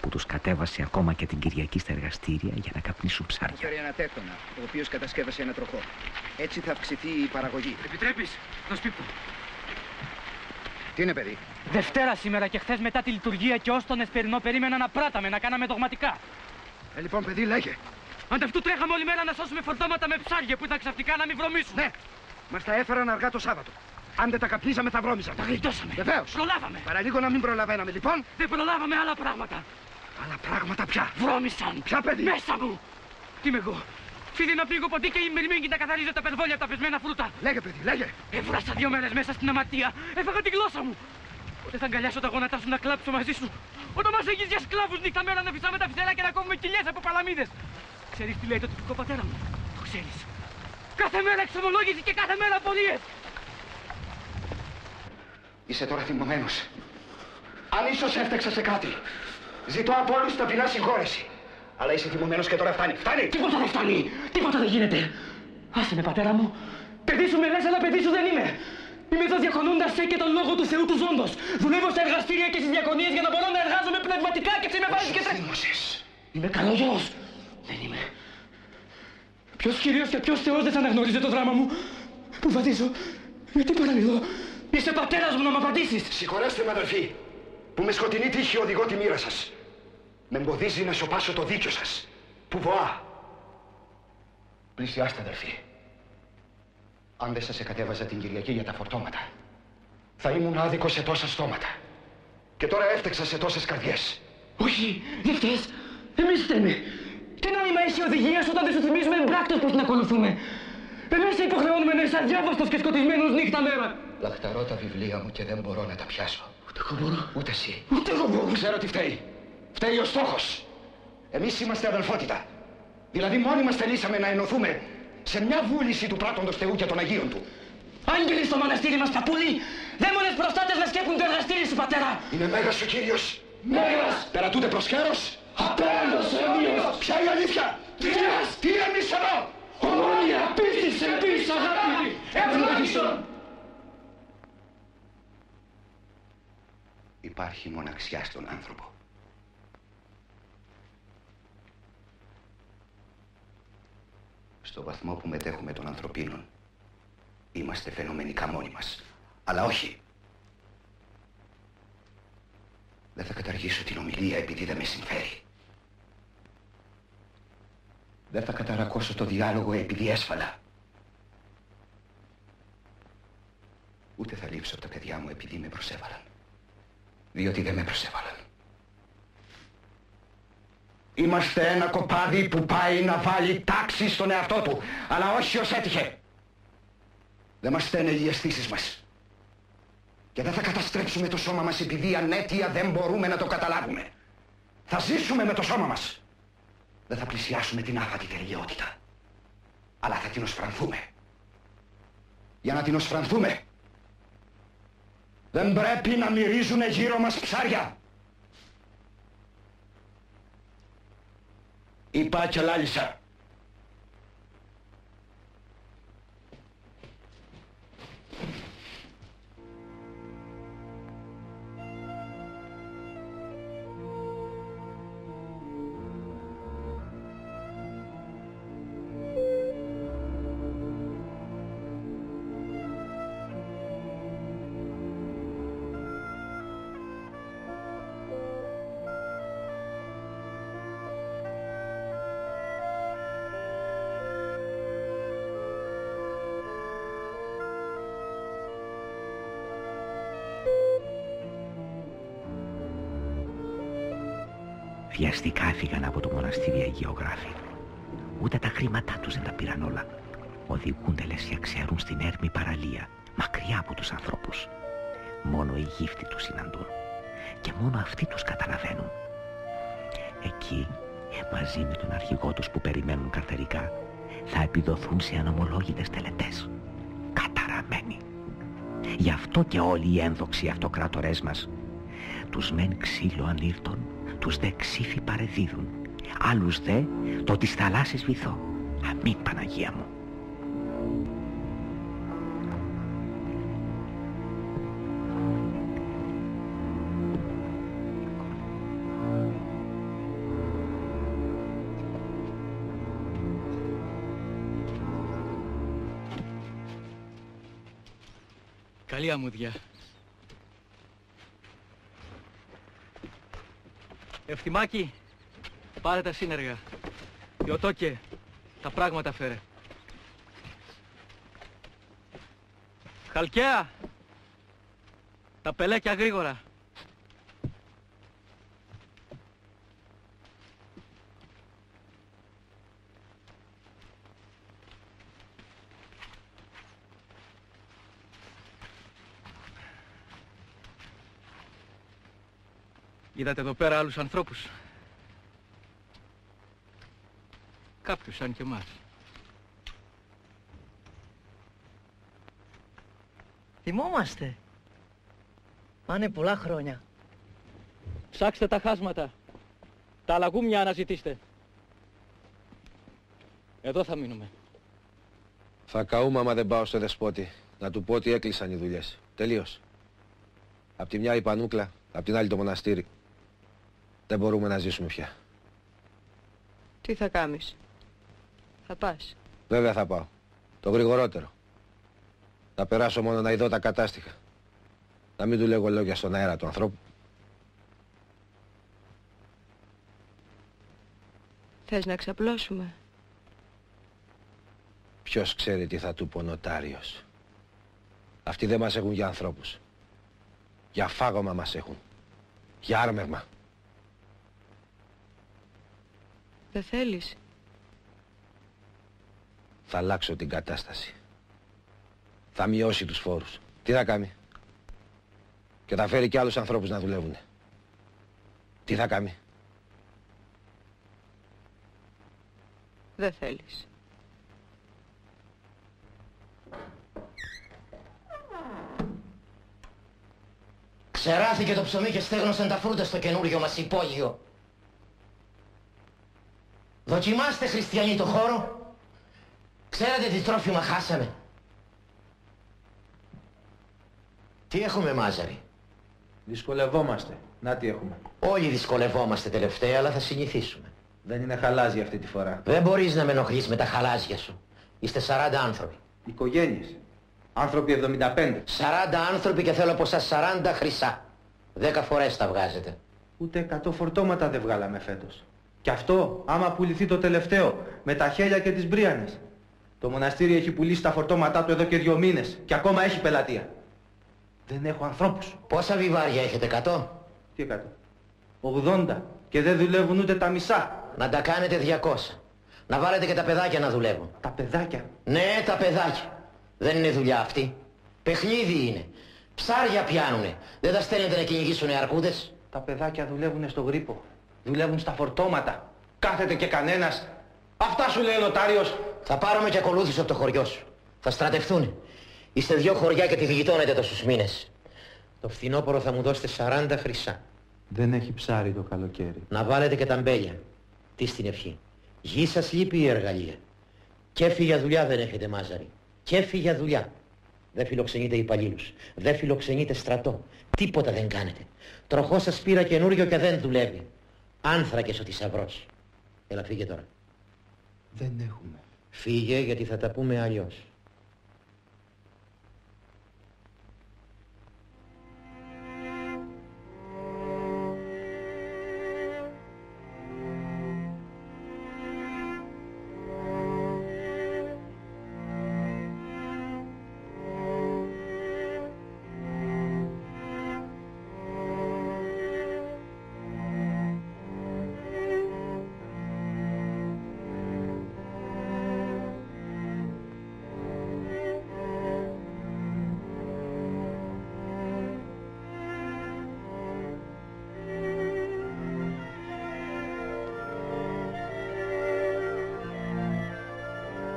που τους κατέβασε ακόμα και την Κυριακή στα εργαστήρια για να καπνίσουν ψάρια. Φέρει ένα τέκτονα, ο οποίος κατασκεύασε ένα τροχό. Έτσι θα αυξηθεί η παραγωγή. Επιτρέπεις το σπίτι του? Τι είναι, παιδί? Δευτέρα σήμερα και χθες μετά τη λειτουργία και ως τον εσπερινό περίμενα να πράταμε, να κάναμε δογματικά. Λοιπόν, παιδί, λέγε. Ανταυτού τρέχαμε όλη μέρα να σώσουμε φορτώματα με ψάρια που ήταν ξαφνικά να μην βρωμίσουν. Ναι, μας τα έφεραν αργά το Σάββατο. Αν δεν τα καπνίζαμε, θα βρώμιζαν. Τα γλιτώσαμε. Βεβαίως. Προλάβαμε. Παραλίγο να μην προλαβαίναμε, λοιπόν. Δεν προλάβαμε άλλα πράγματα. Άλλα πράγματα πια? Βρώμισαν. Ποια, παιδί? Μέσα μου. Τι είμαι εγώ? Φίδι να πνίγω ποτί και η μυρμήγκη να καθαρίζω τα περβόλια από τα πεσμένα φρούτα. Λέγε, παιδί, λέγε. Έβρασα 2 μέρες μέσα στην αματία. Έφαγα τη γλώσσα μου. Όταν θα αγκαλιάσω τα γόνατά σου να κλάψω μαζί σου. Όταν μας έχεις για σκλάβους νύχτα μέρα να φυσάμε τα φυσέρα και να κόβουμε κοιλιές από παλαμίδες. Ξέρεις τι λέει το τυπικό πατέρα μου? Το ξέρεις. Κάθε μέρα εξομολόγηση και κάθε μέρα απολύες. Είσαι τώρα θυμωμένος. Αν ίσως έφταξα σε κάτι. Ζητώ από όλους ταπεινά συγχώρεση. Αλλά είσαι θυμωμένος και τώρα φτάνει. Φτάνει! Τίποτα δεν φτάνει. Τίποτα δεν γίνεται. Άσε με, πατέρα μου. Παιδί σου με λες, αλλά παιδί σου δεν είμαι. Είμαι εδώ διακονώντας σε και τον λόγο του Θεού του ζώντος. Δουλεύω στα εργαστήρια και στις διακονίες για να μπορώ να εργάζομαι πνευματικά και σε με βάζεις και θύμωσες. Είμαι καλός γιος. Δεν είμαι. Ποιος Κύριος και ποιος Θεός δεν θα αναγνωρίζει το δράμα μου που βαδίζω? Γιατί παραμιλώ? Είσαι πατέρας μου να μ' απαντήσεις. Συγχωρέστε με, αδελφοί, που με σκοτεινή τύχη οδηγώ τη μοίρα σας. Με εμποδίζει να σωπάσω το δίκιο σας, που βοά. Πλησιάστε, αδελφοί. Αν δεν σας εκατέβαζα την Κυριακή για τα φορτώματα, θα ήμουν άδικος σε τόσα στόματα. Και τώρα έφτεξα σε τόσες καρδιές. Όχι, δεν φταίς. Εμείς φταίμε. Τι νόημα έχει οδηγίας όταν δεν σου θυμίζουμε εμπράκτος πως την ακολουθούμε? Εμείς σε υποχρεώνουμε να είσαι αδιάβαστος και σκοτισμένος νύχτα μέρα. Λαχταρώ τα βιβλία μου και δεν μπορώ να τα πιάσω. Ούτε εγώ μπορώ. Ούτε εσύ. Ούτε εγώ μπορώ. Ξέρω τι φταίει. Φταίει ο στόχος. Εμείς είμαστε αδελφότητα. Δηλαδή μόνοι μας θελήσαμε να ενωθούμε σε μια βούληση του πράττοντος Θεού και των Αγίων του. Άγγελοι στο μοναστήρι μας, παππούλη! Δαίμονες προστάτες να σκέφτουν το εργαστήρι σου, πατέρα! Είναι μέγας ο Κύριος. Μέγας! Περατούτε προς Απέραντος έμειος! Ποια είναι η αλήθεια? Τι εμείς εδώ? Ομόνια, πίστης, ελπίς, αγάπη, ευλόγησον! Υπάρχει μοναξιά στον άνθρωπο. Στο βαθμό που μετέχουμε των ανθρωπίνων, είμαστε φαινομενικά μόνοι μας. Αλλά όχι. Δεν θα καταργήσω την ομιλία επειδή δεν με συμφέρει. Δεν θα καταρακώσω το διάλογο επειδή έσφαλα. Ούτε θα λείψω τα παιδιά μου επειδή με προσέβαλαν. Διότι δεν με προσέβαλαν. Είμαστε ένα κοπάδι που πάει να βάλει τάξη στον εαυτό του, αλλά όχι ως έτυχε. Δεν μας στένε οι αισθήσεις μας. Και δεν θα καταστρέψουμε το σώμα μας επειδή ανέτεια δεν μπορούμε να το καταλάβουμε. Θα ζήσουμε με το σώμα μας. Δεν θα πλησιάσουμε την άφατη τελειότητα, αλλά θα την οσφρανθούμε. Για να την οσφρανθούμε, δεν πρέπει να μυρίζουν γύρω μας ψάρια. Είπα και λάλησα. Βιαστικά έφυγαν από το μοναστήρι αγιογράφοι. Ούτε τα χρήματά τους δεν τα πήραν όλα. Οδηγούνται λες και ξέρουν στην έρμη παραλία, μακριά από τους ανθρώπους. Μόνο οι γύφτοι τους συναντούν και μόνο αυτοί τους καταλαβαίνουν. Εκεί, μαζί με τον αρχηγό τους που περιμένουν καρτερικά, θα επιδοθούν σε ανομολόγητες τελετές. Καταραμένοι. Γι' αυτό και όλοι οι ένδοξοι αυτοκράτορές μας, τους μεν ξύλο ανήρτων, τους δε ξύφη παρεδίδουν, άλλους δε το της θαλάσσης βυθό. Αμήν, Παναγία μου. Καλή αμμούδια. Ευθυμάκη, πάρε τα σύνεργα. Ιωτόκε, τα πράγματα φέρε. Χαλκαία, τα πελέκια γρήγορα. Είδατε εδώ πέρα άλλους ανθρώπους. Κάποιους σαν και εμάς. Θυμόμαστε. Πάνε πολλά χρόνια. Ψάξτε τα χάσματα. Τα λαγούμια αναζητήστε. Εδώ θα μείνουμε. Θα καούμε άμα δεν πάω στο δεσπότη. Να του πω ότι έκλεισαν οι δουλειές. Τελείως. Απ' τη μια η Πανούκλα, απ' την άλλη το μοναστήρι. Δεν μπορούμε να ζήσουμε πια. Τι θα κάνεις? Θα πας? Βέβαια θα πάω. Το γρηγορότερο. Θα περάσω μόνο να ειδώ τα κατάστοιχα. Να μην του λέγω λόγια στον αέρα του ανθρώπου. Θες να ξαπλώσουμε? Ποιος ξέρει τι θα του πω ο νοτάριος. Αυτοί δεν μας έχουν για ανθρώπους. Για φάγωμα μας έχουν. Για άρμευμα. Δεν θέλεις? Θα αλλάξω την κατάσταση. Θα μειώσει τους φόρους. Τι θα κάνει? Και θα φέρει και άλλους ανθρώπους να δουλεύουν. Τι θα κάνει? Δεν θέλεις. Ξεράθηκε το ψωμί και στέγνωσαν τα φρούτα στο καινούριο μας υπόγειο. Δοκιμάστε, χριστιανοί, το χώρο. Ξέρετε τι τρόφιμα χάσαμε? Τι έχουμε, Μάζαρη? Δυσκολευόμαστε. Να τι έχουμε. Όλοι δυσκολευόμαστε τελευταία, αλλά θα συνηθίσουμε. Δεν είναι χαλάζι αυτή τη φορά. Δεν μπορείς να με ενοχλείς με τα χαλάζια σου. Είστε 40 άνθρωποι. Οικογένειες. Άνθρωποι 75. 40 άνθρωποι και θέλω από εσάς 40 χρυσά. 10 φορές τα βγάζετε. Ούτε 100 φορτώματα δεν βγάλαμε φέτος. Και αυτό άμα πουληθεί το τελευταίο, με τα χέλια και τις μπρίανες. Το μοναστήρι έχει πουλήσει τα φορτώματά του εδώ και 2 μήνες και ακόμα έχει πελατεία. Δεν έχω ανθρώπους. Πόσα βιβάρια έχετε, 100? Τι 100? 80 και δεν δουλεύουν ούτε τα μισά. Να τα κάνετε 200. Να βάλετε και τα παιδάκια να δουλεύουν. Τα παιδάκια? Ναι, τα παιδάκια. Δεν είναι δουλειά αυτή. Παιχνίδι είναι. Ψάρια πιάνουνε. Δεν τα στέλνετε να κυνηγήσουνε αρκούδες. Τα παιδάκια δουλεύουν στο γρίπο. Δουλεύουν στα φορτώματα. Κάθεται και κανένας. Αυτά σου λέει ο νοτάριος. Θα πάρουμε και ακολούθηση από το χωριό σου. Θα στρατευτούν. Είστε 2 χωριά και τη διηγητώνετε τόσους μήνες. Το φθινόπωρο θα μου δώσετε 40 χρυσά. Δεν έχει ψάρι το καλοκαίρι. Να βάλετε και τα μπέλια. Τι στην ευχή. Γη σας λείπει η εργαλεία. Κέφι για δουλειά δεν έχετε, Μάζαρη. Κέφι για δουλειά. Δεν φιλοξενείτε υπαλλήλους. Δεν φιλοξενείτε στρατό. Τίποτα δεν κάνετε. Τροχό σας πήρα καινούριο και δεν δουλεύει. Άνθρακες ο θησαυρός. Έλα, φύγε τώρα. Δεν έχουμε. Φύγε, γιατί θα τα πούμε αλλιώς.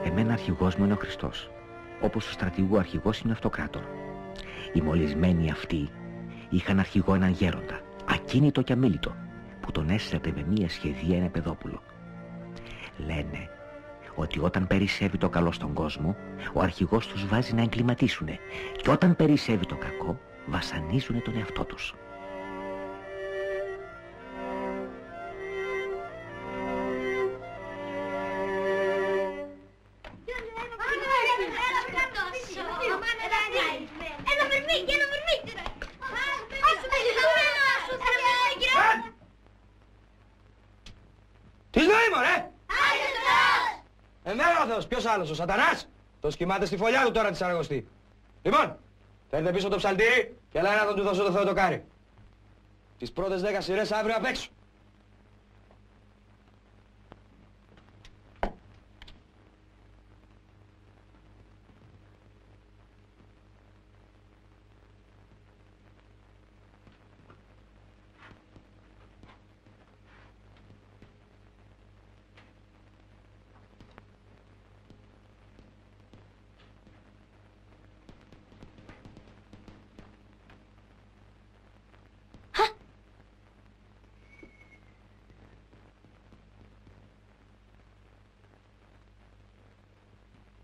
Εμένα αρχηγός μου είναι ο Χριστός, όπως του στρατηγού αρχηγός είναι ο Αυτοκράτορ. Οι μολυσμένοι αυτοί είχαν αρχηγό έναν γέροντα, ακίνητο και αμίλητο, που τον έστρεπε με μία σχεδία ένα παιδόπουλο. Λένε ότι όταν περισσεύει το καλό στον κόσμο, ο αρχηγός τους βάζει να εγκληματίσουνε, και όταν περισσεύει το κακό, βασανίζουνε τον εαυτό τους. Τι ζωή, μωρέ! Εμένα ο Θεός, ποιος άλλος, ο σατανάς! Το σκυμάται στη φωλιά του τώρα της Αργοστή. Λοιπόν, φέρτε πίσω το ψαλτήρι και έλα να τον του δώσω το Θεοτοκάρι. Τις πρώτες 10 σειρές αύριο απ' έξω.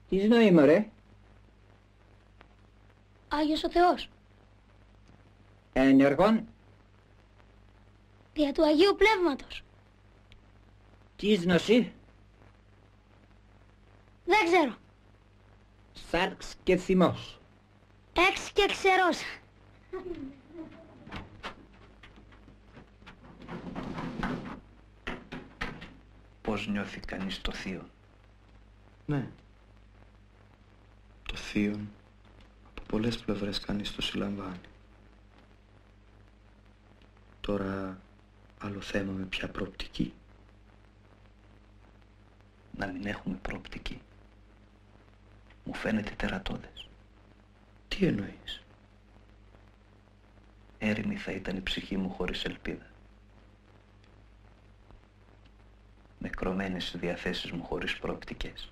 Τι νόημα, ρε? Άγιος ο Θεός. Ενεργόν. Δια του Αγίου Πνεύματος. Τι γνωσή? Δεν ξέρω. Σάρξ και θυμός. Έξ και ξερός. Πώς νιώθει κανείς το θείο? Ναι. Το θείον από πολλές πλευρές κανείς το συλλαμβάνει. Τώρα άλλο θέμα με ποια προοπτική. Να μην έχουμε προοπτική. Μου φαίνεται τερατώδες. Τι εννοείς? Έρημη θα ήταν η ψυχή μου χωρίς ελπίδα. Νεκρωμένες οι διαθέσεις μου χωρίς προοπτικές.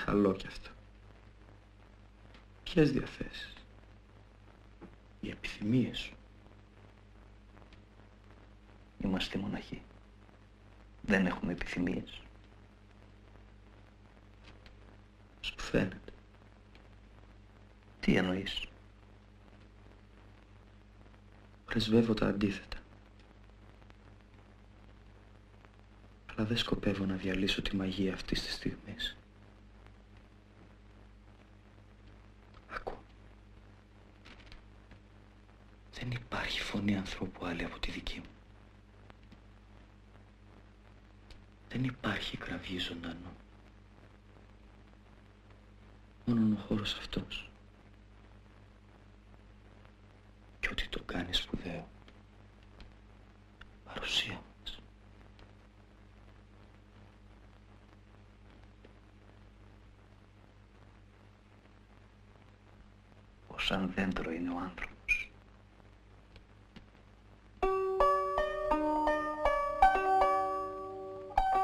Καλό κι αυτό. Ποιες διαθέσεις? Οι επιθυμίες σου. Είμαστε μοναχοί. Δεν έχουμε επιθυμίες. Σου φαίνεται. Τι εννοείς? Πρεσβεύω τα αντίθετα. Αλλά δεν σκοπεύω να διαλύσω τη μαγεία αυτής της στιγμής. Δεν υπάρχει φωνή ανθρώπου άλλη από τη δική μου. Δεν υπάρχει κραυγή ζωντανό. Μόνον ο χώρος αυτός. Και ό,τι το κάνει σπουδαίο. Παρουσία μας. Ως αν δέντρο είναι ο άνθρωπος.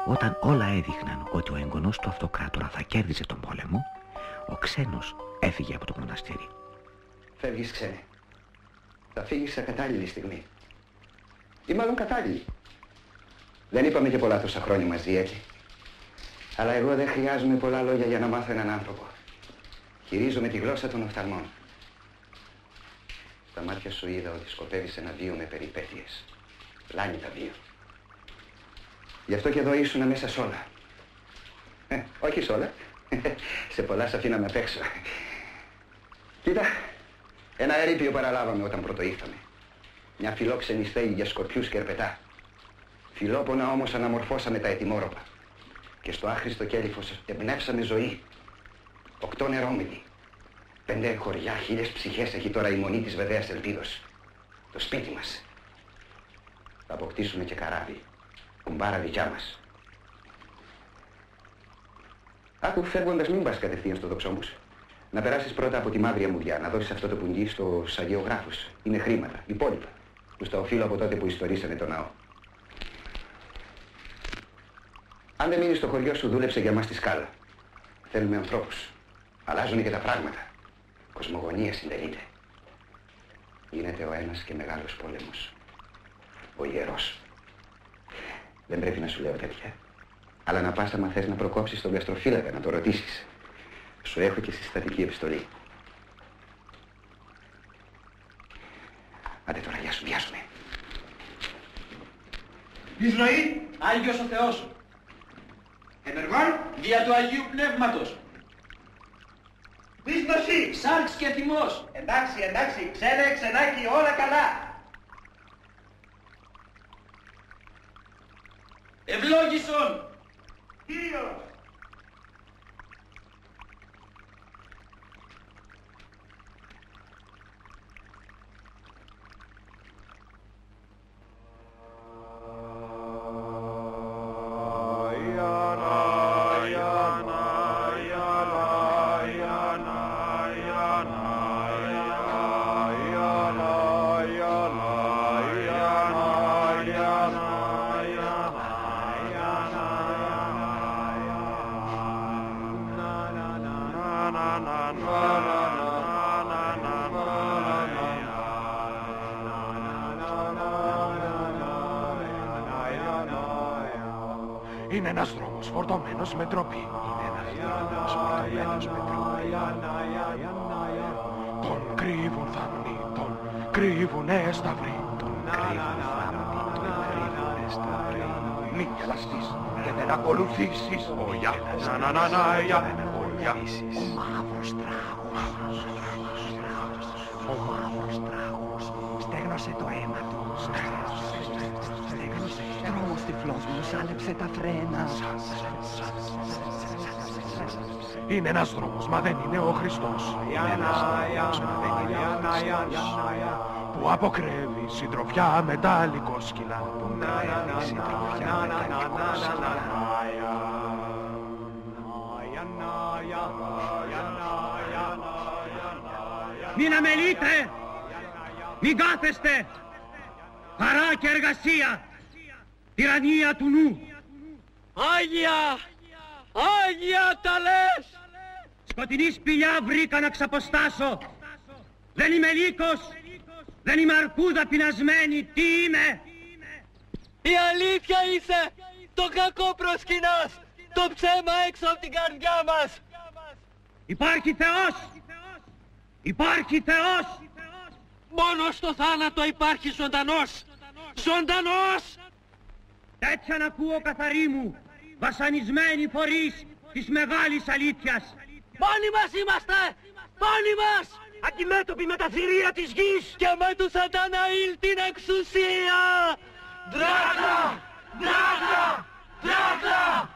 Όταν όλα έδειχναν ότι ο εγγονός του Αυτοκράτορα θα κέρδιζε τον πόλεμο, ο ξένος έφυγε από το μοναστήρι. Φεύγεις, ξένε. Θα φύγεις σε κατάλληλη στιγμή. Ή μάλλον κατάλληλη. Δεν είπαμε και πολλά τόσα χρόνια μαζί, έτσι. Αλλά εγώ δεν χρειάζομαι πολλά λόγια για να μάθω έναν άνθρωπο. Χειρίζομαι τη γλώσσα των οφθαλμών. Στα μάτια σου είδα ότι σκοπεύεις ένα βίο με περιπέτειες. Πλάνη τα βίο. Γι' αυτό και εδώ ήσουνα μέσα σ' όλα. Όχι σ' όλα. Σε πολλά σ' αφήναμε απ' έξω. Κοίτα, ένα ερείπιο παραλάβαμε όταν πρώτο ήρθαμε. Μια φιλόξενη στέγη για σκορπιούς και ερπετά. Φιλόπονα όμως αναμορφώσαμε τα ετοιμόρροπα. Και στο άχρηστο κέλυφος εμπνεύσαμε ζωή. 8 νερόμυλοι. 5 χωριά, 1000 ψυχές έχει τώρα η μονή της βεβαίας ελπίδος. Το σπίτι μας. Θα αποκτήσουμε και καράβι. Κουμπάρα δικιά μας. Άκου, φεύγοντας μην πας κατευθείαν στο δοξόμους. Να περάσεις πρώτα από τη Μαύρη Αμμουδιά, να δώσεις αυτό το πουγγί στους αγιογράφους. Είναι χρήματα, υπόλοιπα. Τους τα οφείλω από τότε που ιστορίσανε το ναό. Αν δεν μείνεις στο χωριό σου, δούλεψε για μας τη σκάλα. Θέλουμε ανθρώπους. Αλλάζουν και τα πράγματα. Κοσμογονία συντελείται. Γίνεται ο ένας και μεγάλος πόλεμος. Ο ιερός. Δεν πρέπει να σου λέω τέτοια. Αλλά να πας άμα θες να προκόψεις τον γαστροφύλακα, να το ρωτήσεις. Σου έχω και συστατική επιστολή. Άντε τώρα, γεια σου, βιάζομαι. Εισρωή, Άγιος ο Θεός. Ενεργών, δια του Αγίου Πνεύματος. Πίσνωση, σάρξ και θυμός. Εντάξει, εντάξει, ξένε, ξενάκι, όλα καλά. Ευλόγησον. Κύριος. Είναι ένας δρόμος φορτωμένος με ντροπή. Είναι ένας δρόμος φορτωμένος με ντροπή. Τον κρύβουν θαμνοί, τον κρύβουνε σταυροί. Τον κρύβουν θαμνοί, τον κρύβουνε σταυροί. Μην γελαστείς και δεν ακολουθήσεις. Ωια, ο μαύρος τράγος. Ο μαύρος τράγος στέγνωσε το αίμα του. Δρόμος τυφλός μου σάλεψε τα φρένα. Είναι ένας δρόμος, μα δεν είναι ο Χριστός. Είναι ένας δρόμος, μα δεν είναι ο Χριστός. Που αποκρεύει συντροφιά μετάλλικο σκυλά. Που κρεύει συντροφιά μετάλλικο σκυλά. Μην αμελείτε! Μην κάθεστε! Χαρά και εργασία! Τυραννία του νου! Άγια! Άγια τα λες! Σκοτεινή σπηλιά βρήκα να ξαποστάσω. Δεν είμαι λύκος, δεν είμαι αρκούδα πεινασμένη. Τι είμαι? Η αλήθεια είσαι! Το κακό προσκυνάς! Το ψέμα έξω από την καρδιά μας! Υπάρχει Θεός! Υπάρχει Θεός! Μόνο στο θάνατο υπάρχει ζωντανός! Ζωντανός! Τέτοια να ακούω καθαρή μου, βασανισμένοι φορείς της μεγάλης αλήθειας. Μόνοι μας είμαστε! Μόνοι μας! Αντιμέτωποι με τα θηρία της γης και με του Σαταναήλ την εξουσία! Δράκρα! Δράκρα! Δράκρα!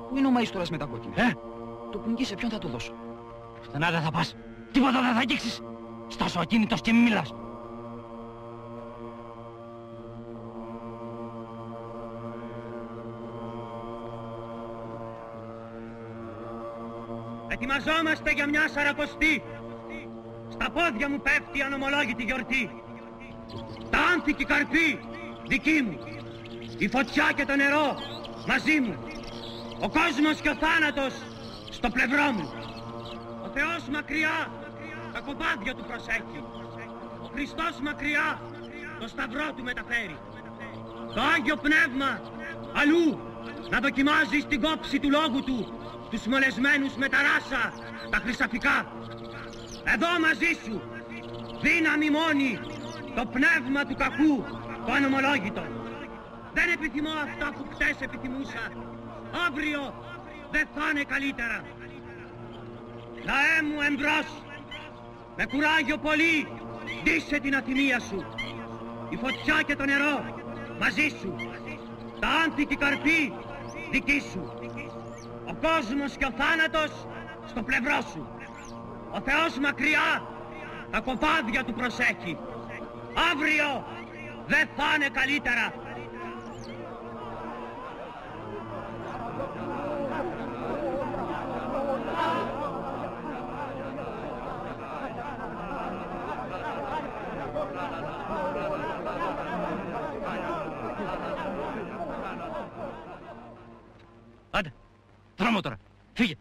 Πού είναι ο μαΐστορας με τα κόκκινα? Το κουνκί σε ποιον θα το δώσω? Στενά δεν θα πας. Τίποτα δεν θα αγγίξεις. Στάσου ακίνητος και μη μιλάς. Ετοιμαζόμαστε για μια σαρακοστή. Στα πόδια μου πέφτει η ανομολόγητη γιορτή. Τα άνθη και η καρπή δική μου. Η φωτιά και το νερό μαζί μου. Ο κόσμος και ο θάνατος στο πλευρό μου. Ο Θεός μακριά τα κοπάδια του προσέχει. Ο Χριστός μακριά το σταυρό του μεταφέρει. Το Άγιο Πνεύμα αλλού να δοκιμάζει στην κόψη του λόγου του τους μολεσμένους με τα ράσα, τα χρυσαφικά. Εδώ μαζί σου, δύναμη μόνη, το πνεύμα του κακού, το ανομολόγητο. Δεν επιθυμώ αυτά που χτες επιθυμούσα. Αύριο δεν θα είναι καλύτερα. Λαέ μου εμπρός, με κουράγιο πολύ, ντύσε την αθυμία σου. Η φωτιά και το νερό μαζί σου. Τα άνθη και η καρπή δική σου. Ο κόσμος και ο θάνατος στο πλευρό σου. Ο Θεός μακριά τα κοπάδια του προσέχει. Αύριο δεν θα είναι καλύτερα. Άντε, δρόμο τώρα. Φύγε.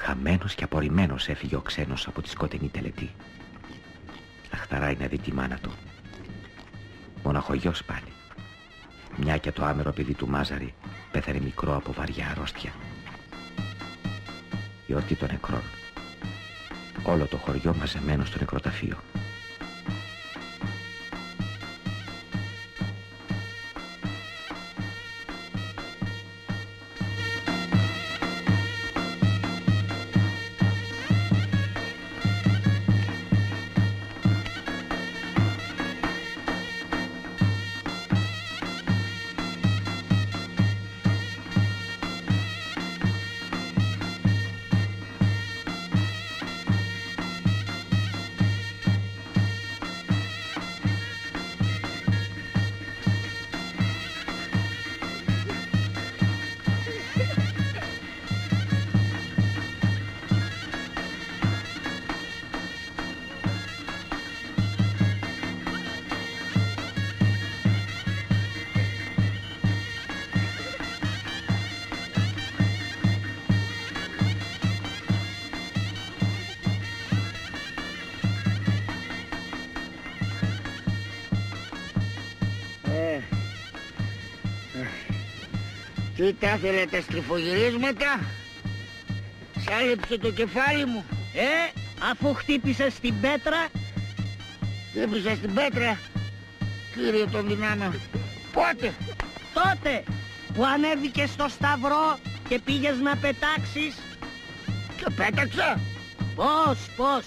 Χαμένος και απορριμμένος έφυγε ο ξένος από τη σκοτεινή τελετή. Αχταράει να δει τη μάνα του. Μοναχογιός πάλι. Μια και το άμερο παιδί του Μάζαρη πέθανε μικρό από βαριά αρρώστια. Γιορτή των νεκρών. Όλο το χωριό μαζεμένο στο νεκροταφείο. Τι τα θέλετε, στριφογυρίσματα? Σάλεψε το κεφάλι μου. Αφού χτύπησες την πέτρα. Χτύπησες την πέτρα, κύριε των δυνάμεων. Πότε? Τότε που ανέβηκες στο σταυρό και πήγες να πετάξεις. Και πέταξα. Πώς,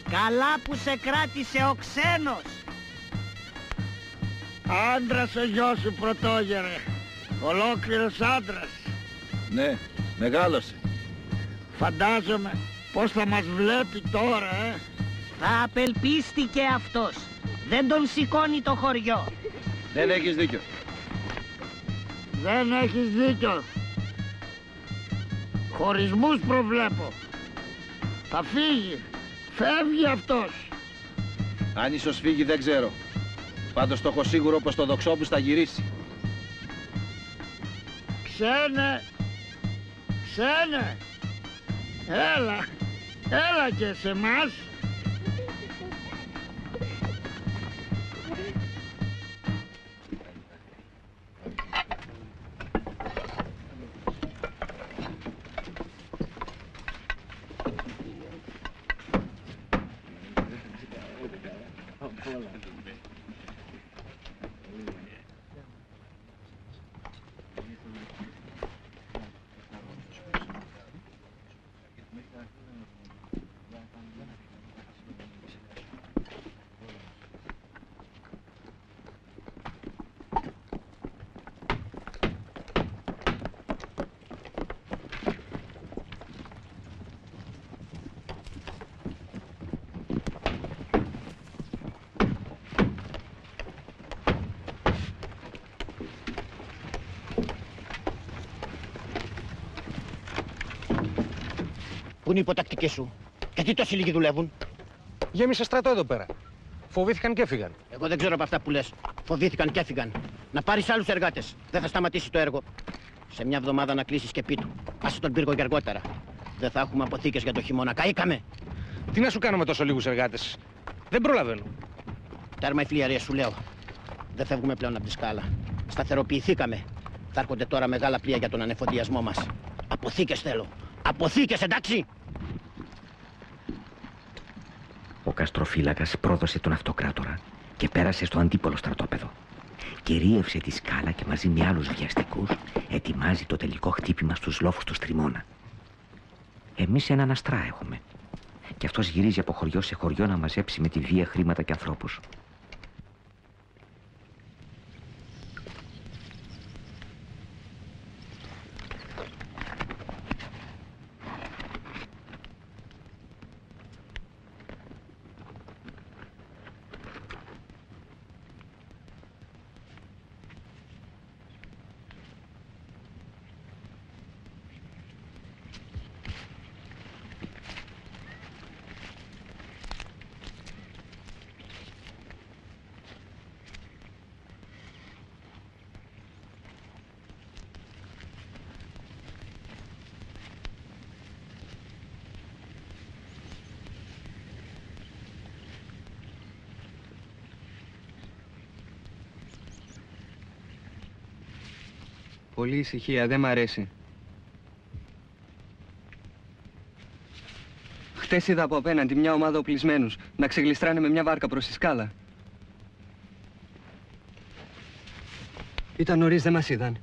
καλά που σε κράτησε ο ξένος. Άντρας ο γιος σου, πρωτόγερε. Ολόκληρος άντρας. Ναι, μεγάλωσε. Φαντάζομαι πως θα μας βλέπει τώρα, Θα απελπίστηκε αυτός. Δεν τον σηκώνει το χωριό. Δεν έχεις δίκιο. Δεν έχεις δίκιο. Χωρισμούς προβλέπω. Θα φύγει. Φεύγει αυτός. Αν ίσως φύγει δεν ξέρω. Πάντως το έχω σίγουρο πως το Δοξόπους θα γυρίσει. Ξένε, έλα και σε μας. Πού είναι οι υποτακτικές σου? Γιατί τόσοι λίγοι δουλεύουν? Γέμισε στρατό εδώ πέρα. Φοβήθηκαν και έφυγαν. Εγώ δεν ξέρω από αυτά που λες. Φοβήθηκαν και έφυγαν. Να πάρεις άλλους εργάτες. Δεν θα σταματήσει το έργο. Σε μια εβδομάδα να κλείσεις και πίτου. Άσε τον πύργο για αργότερα. Δεν θα έχουμε αποθήκες για το χειμώνα. Καήκαμε. Τι να σου κάνω με τόσο λίγους εργάτες. Δεν προλαβαίνω. Τέρμα οι φλιαρίες σου λέω. Δεν φεύγουμε πλέον από τη σκάλα. Σταθεροποιηθήκαμε. Θα έρχονται τώρα μεγάλα πλοία για τον ανεφοδιασμό μας. Αποθήκες θέλω. Αποθήκες, εντάξει. Ο καστροφύλακας πρόδωσε τον αυτοκράτορα και πέρασε στο αντίπολο στρατόπεδο. Κυρίευσε τη σκάλα και μαζί με άλλους βιαστικούς ετοιμάζει το τελικό χτύπημα στους λόφους του Στριμώνα. Εμείς έναν αστρά έχουμε. Και αυτός γυρίζει από χωριό σε χωριό να μαζέψει με τη βία χρήματα και ανθρώπους. Πολύ ησυχία, δεν μ' αρέσει. Χτες είδα από απέναντι μια ομάδα οπλισμένους να ξεγλιστράνε με μια βάρκα προς τη σκάλα. Ήταν νωρίς, δεν μας είδαν.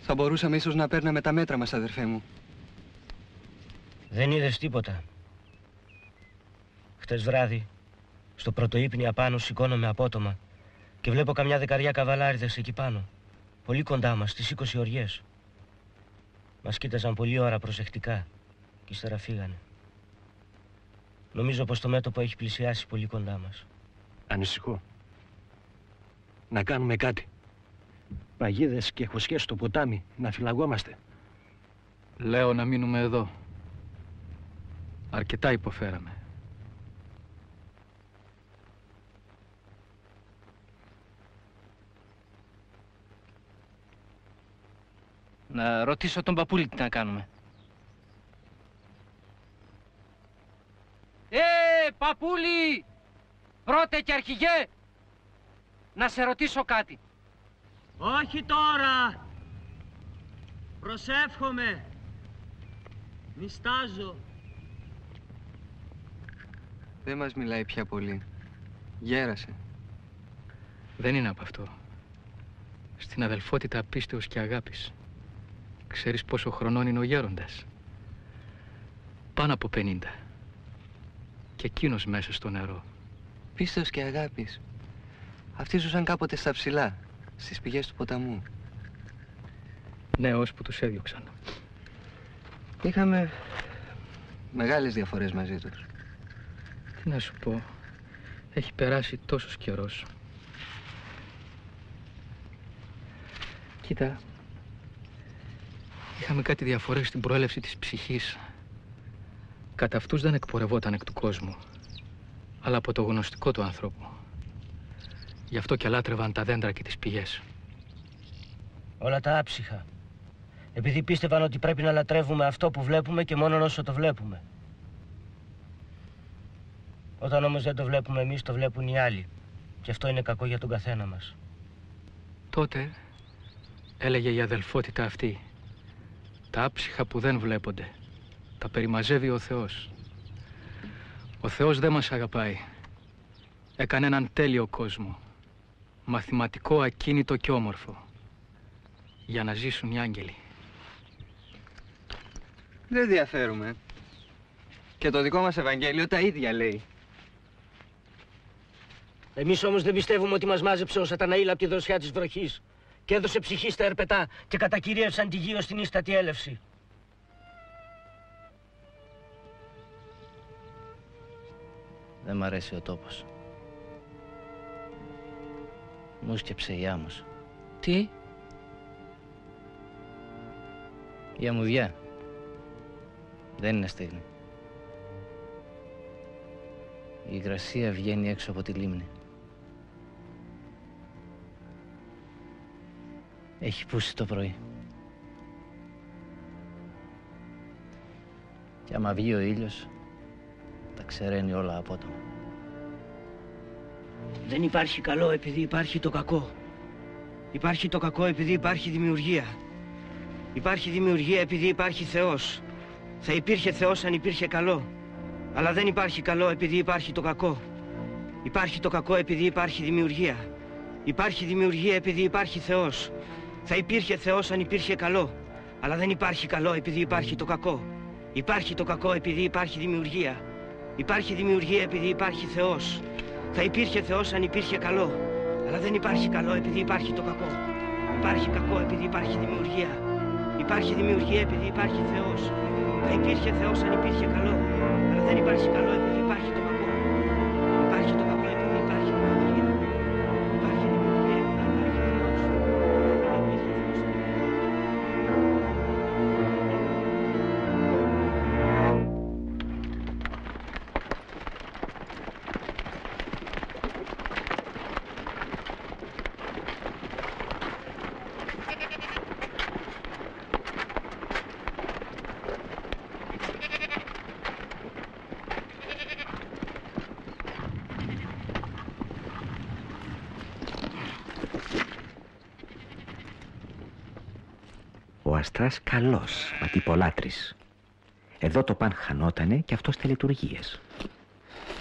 Θα μπορούσαμε ίσως να παίρναμε τα μέτρα μας, αδερφέ μου. Δεν είδες τίποτα. Χτες βράδυ, στο πρωτοείπνι απάνω σηκώνομαι απότομα και βλέπω καμιά δεκαριά καβαλάριδες εκεί πάνω. Πολύ κοντά μας, στις 20 οριές. Μας κοίταζαν πολλή ώρα προσεκτικά και ύστερα φύγανε. Νομίζω πως το μέτωπο έχει πλησιάσει πολύ κοντά μας. Ανησυχώ. Να κάνουμε κάτι. Παγίδες και χωσιές στο ποτάμι, να φυλαγόμαστε. Λέω να μείνουμε εδώ. Αρκετά υποφέραμε. Να ρωτήσω τον παππούλη τι να κάνουμε. Παππούλη! Πρώτε και αρχηγέ! Να σε ρωτήσω κάτι. Όχι τώρα! Προσεύχομαι! Νιστάζω! Δεν μας μιλάει πια πολύ. Γέρασε. Δεν είναι από αυτό. Στην αδελφότητα πίστεως και αγάπης. Ξέρεις πόσο χρονών είναι ο γέροντας? Πάνω από 50. Και εκείνος μέσα στο νερό. Πίστεως και αγάπης. Αυτοί ζούσαν κάποτε στα ψηλά, στις πηγές του ποταμού. Ναι, ώσπου τους έδιωξαν. Είχαμε μεγάλες διαφορές μαζί τους. Τι να σου πω, έχει περάσει τόσος καιρός. Κοίτα, είχαμε κάτι διαφορές στην προέλευση της ψυχής. Κατά αυτούς δεν εκπορευόταν εκ του κόσμου, αλλά από το γνωστικό του ανθρώπου. Γι' αυτό και λάτρευαν τα δέντρα και τις πηγές. Όλα τα άψυχα. Επειδή πίστευαν ότι πρέπει να λατρεύουμε αυτό που βλέπουμε και μόνο όσο το βλέπουμε. Όταν όμως δεν το βλέπουμε εμείς, το βλέπουν οι άλλοι. Και αυτό είναι κακό για τον καθένα μας. Τότε έλεγε η αδελφότητα αυτή, τα άψυχα που δεν βλέπονται, τα περιμαζεύει ο Θεός. Ο Θεός δεν μας αγαπάει. Έκανε έναν τέλειο κόσμο, μαθηματικό, ακίνητο και όμορφο, για να ζήσουν οι άγγελοι. Δεν διαφέρουμε. Και το δικό μας Ευαγγέλιο τα ίδια λέει. Εμείς όμως δεν πιστεύουμε ότι μας μάζεψε ο Σαταναήλ από τη δροσιά της βροχής και έδωσε ψυχή στα ερπετά και κατακυρίευσαν τη γη ως την ίστατη έλευση. Δεν μ' αρέσει ο τόπος. Μου σκέψε η άμμος. Τι? Η αμμουδιά. Δεν είναι στέγνη. Η υγρασία βγαίνει έξω από τη λίμνη. Έχει πούσει το πρωί. Και άμα βγει ο ήλιος, τα ξεραίνει όλα απότομα. Δεν υπάρχει καλό επειδή υπάρχει το κακό. Υπάρχει το κακό επειδή υπάρχει δημιουργία. Υπάρχει δημιουργία επειδή υπάρχει Θεός. Θα υπήρχε Θεός αν υπήρχε καλό. Αλλά δεν υπάρχει καλό επειδή υπάρχει το κακό. Υπάρχει το κακό επειδή υπάρχει δημιουργία. Υπάρχει δημιουργία επειδή υπάρχει Θεός. Θα υπήρχε Θεός αν υπήρχε καλό. Αλλά δεν υπάρχει καλό επειδή υπάρχει το κακό. Υπάρχει το κακό επειδή υπάρχει δημιουργία. Υπάρχει δημιουργία επειδή υπάρχει Θεός. Θα υπήρχε Θεός αν υπήρχε καλό. Αλλά δεν υπάρχει καλό επειδή υπάρχει το κακό. Υπάρχει κακό επειδή υπάρχει δημιουργία. Υπάρχει δημιουργία επειδή υπάρχει Θεός. Θα υπήρχε Θεός αν υπήρχε καλό. Αλλά δεν υπάρχει καλό επειδή υπάρχει το κακό. Υπάρχει το κακό επειδή υπάρχει δημιουργία. Υπάρχει δημιουργία επειδή υπάρχει Θεός. Θα υπήρχε Θεός αν υπήρχε. Ο Αστράς καλός, μα τυπολάτρης. Εδώ το παν χανότανε και αυτός τελετουργίες.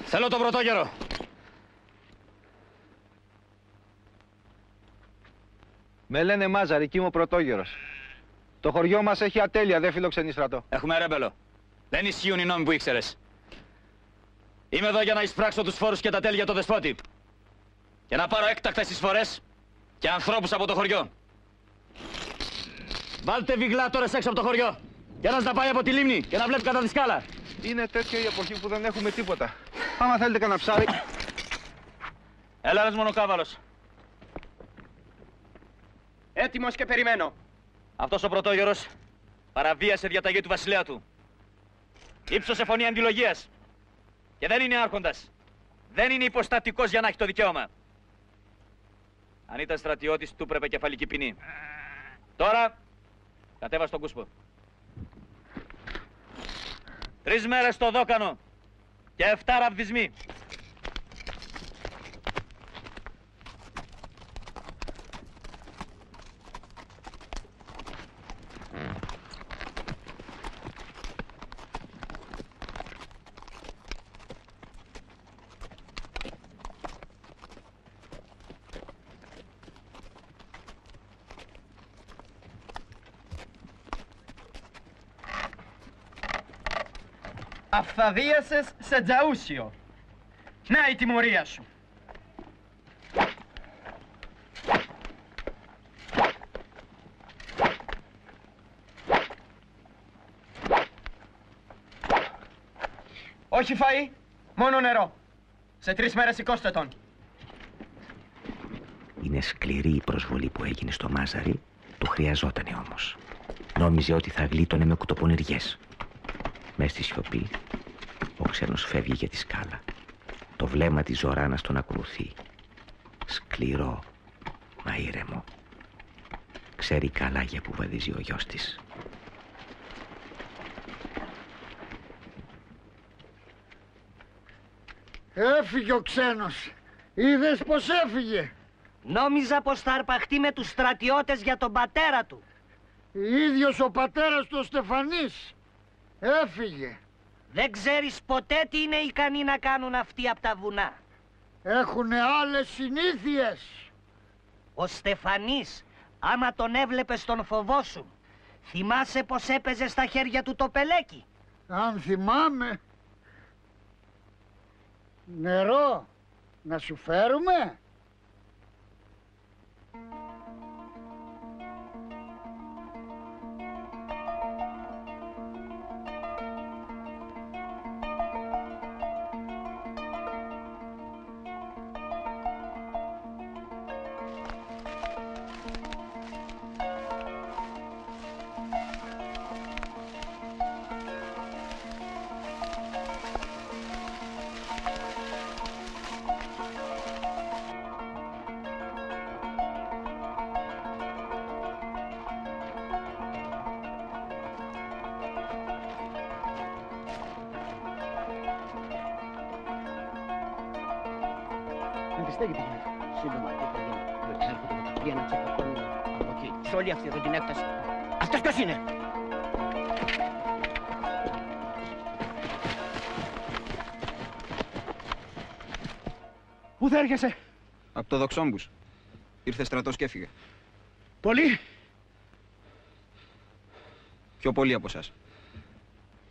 Θέλω τον πρωτόγερο. Με λένε Μάζαρη και είμαι ο πρωτόγερος. Το χωριό μας έχει ατέλεια, δεν φιλοξενεί στρατό. Έχουμε ρέμπελο. Δεν ισχύουν οι νόμοι που ήξερες. Είμαι εδώ για να εισπράξω τους φόρους και τα τέλη για το δεσπότη. Και να πάρω έκτακτες εισφορές και ανθρώπους από το χωριό. Βάλτε βιγλάτορες έξω από το χωριό. Για ένας να πάει από τη λίμνη και να βλέπει κατά τη σκάλα. Είναι τέτοια η εποχή που δεν έχουμε τίποτα. Άμα θέλετε κανένα ψάρι. Έλα ένας μονοκάβαλος. Έτοιμος και περιμένω. Αυτός ο πρωτόγερος παραβίασε διαταγή του βασιλέα του. Ήψωσε φωνή αντιλογίας. Και δεν είναι άρχοντας. Δεν είναι υποστατικός για να έχει το δικαίωμα. Αν ήταν στρατιώτης, του έπρεπε κεφαλική ποινή. Τώρα, κατέβα στον κούσπο. 3 μέρες στο δόκανο και 7 ραβδισμοί. Αυθαδίασες σε τζαούσιο. Να η τιμωρία σου. Όχι φαΐ, μόνο νερό. Σε 3 μέρες σηκώστε τον. Είναι σκληρή η προσβολή που έγινε στο Μάζαρι, του χρειαζότανε όμως. Νόμιζε ότι θα γλίτωνε με κουτοπονηριές. Μες στη σιωπή, ο ξένος φεύγει για τη σκάλα. Το βλέμμα της Ζωράνας τον ακολουθεί. Σκληρό, μα ήρεμο. Ξέρει καλά για που βαδίζει ο γιος της. Έφυγε ο ξένος. Είδες πως έφυγε. Νόμιζα πως θα αρπαχτεί με τους στρατιώτες για τον πατέρα του. Ίδιος ο πατέρας του ο Στεφανής. Έφυγε. Δεν ξέρεις ποτέ τι είναι ικανοί να κάνουν αυτοί από τα βουνά. Έχουνε άλλες συνήθειες. Ο Στεφανής, άμα τον έβλεπες τον φοβόσουν. Θυμάσαι πως έπαιζε στα χέρια του το πελέκι. Αν θυμάμαι. Νερό, να σου φέρουμε. τη στέγη τη γυναίκα. Σύντομα τι θα γίνει. Διότι έρχονται με τα πλοία να τσεπακώνουν από εκεί. Σε όλη αυτή εδώ την έκταση. Αυτός ποιος είναι? Πού θα έρχεσαι? Από το Δοξόμπους. Ήρθε στρατός και έφυγε. Πολύ. Πιο πολύ από εσάς.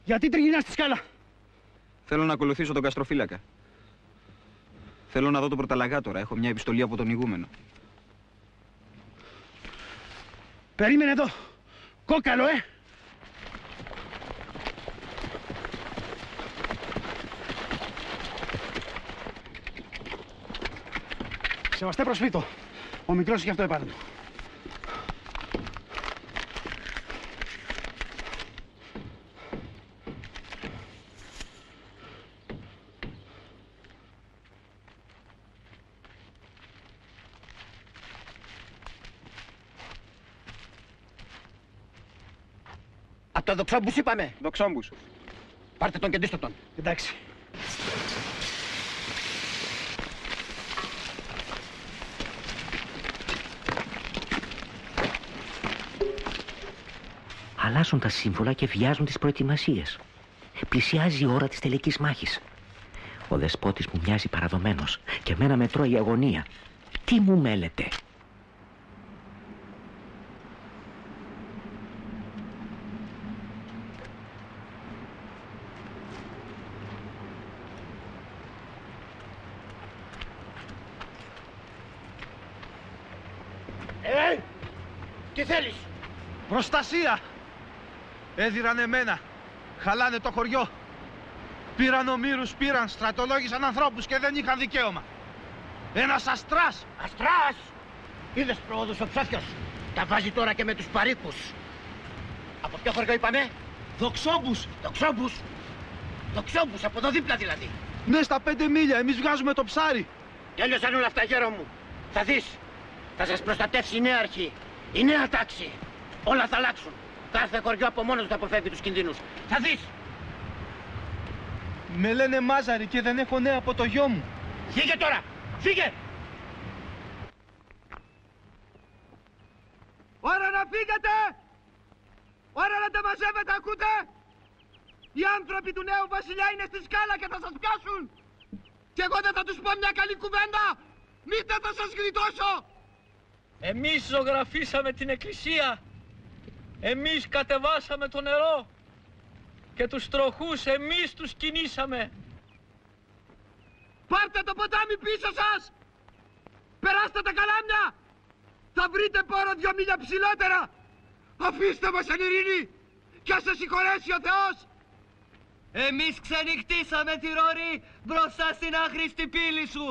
Γιατί τριγυρνάς στη σκάλα? Θέλω να ακολουθήσω τον Καστροφύλακα. Θέλω να δω τον Πρωταλλαγάτορα. Έχω μια επιστολή από τον ηγούμενο. Περίμενε εδώ. Κόκαλο, Σεβαστέ προσφύτω. Ο μικρός είχε αυτό επάνω του. Από το Δοξόμπους είπαμε. Δοξόμπους. Πάρτε τον και ντύστε τον. Εντάξει. Αλλάζουν τα σύμβολα και βιάζουν τις προετοιμασίες. Πλησιάζει η ώρα της τελικής μάχης. Ο δεσπότης μου μοιάζει παραδομένος και εμένα με τρώει η αγωνία. Τι μου μέλετε? Τι θέλεις? Προστασία! Έδιραν εμένα. Χαλάνε το χωριό. Πήραν ομήρους, στρατολόγησαν ανθρώπους και δεν είχαν δικαίωμα. Ένας αστράς! Αστράς! Είδες προόδους ο ψόφιος. Τα βάζει τώρα και με τους παροίκους. Από ποιο χωριό είπαμε? Δοξόμπους! Δοξόμπους! Δοξόμπους, από εδώ δίπλα δηλαδή. Ναι, στα 5 μίλια. Εμείς βγάζουμε το ψάρι. Τέλειωσαν όλα αυτά, γέρο μου. Θα δεις. Θα σας προστατεύσει η νέα αρχή. Η νέα τάξη. Όλα θα αλλάξουν. Κάθε χωριό από μόνο του θα αποφεύγει τους κινδύνους. Θα δεις. Με λένε Μάζαρη και δεν έχω νέα από το γιο μου. Φύγε τώρα! Φύγε! Ώρα να φύγετε! Ώρα να τα μαζεύετε, ακούτε! Οι άνθρωποι του νέου βασιλιά είναι στη σκάλα και θα σας πιάσουν! Και εγώ δεν θα τους πω μια καλή κουβέντα! Μήτε θα σας γλιτώσω! Εμείς ζωγραφίσαμε την εκκλησία. Εμείς κατεβάσαμε το νερό. Και τους τροχούς εμείς τους κινήσαμε. Πάρτε το ποτάμι πίσω σας! Περάστε τα καλάμια! Θα βρείτε πόρο 2 μίλια ψηλότερα! Αφήστε μας εν ειρήνη! Κι ας σε συγχωρέσει ο Θεός! Εμείς ξενυχτήσαμε τη Ρόρη μπροστά στην άχρηστη πύλη σου!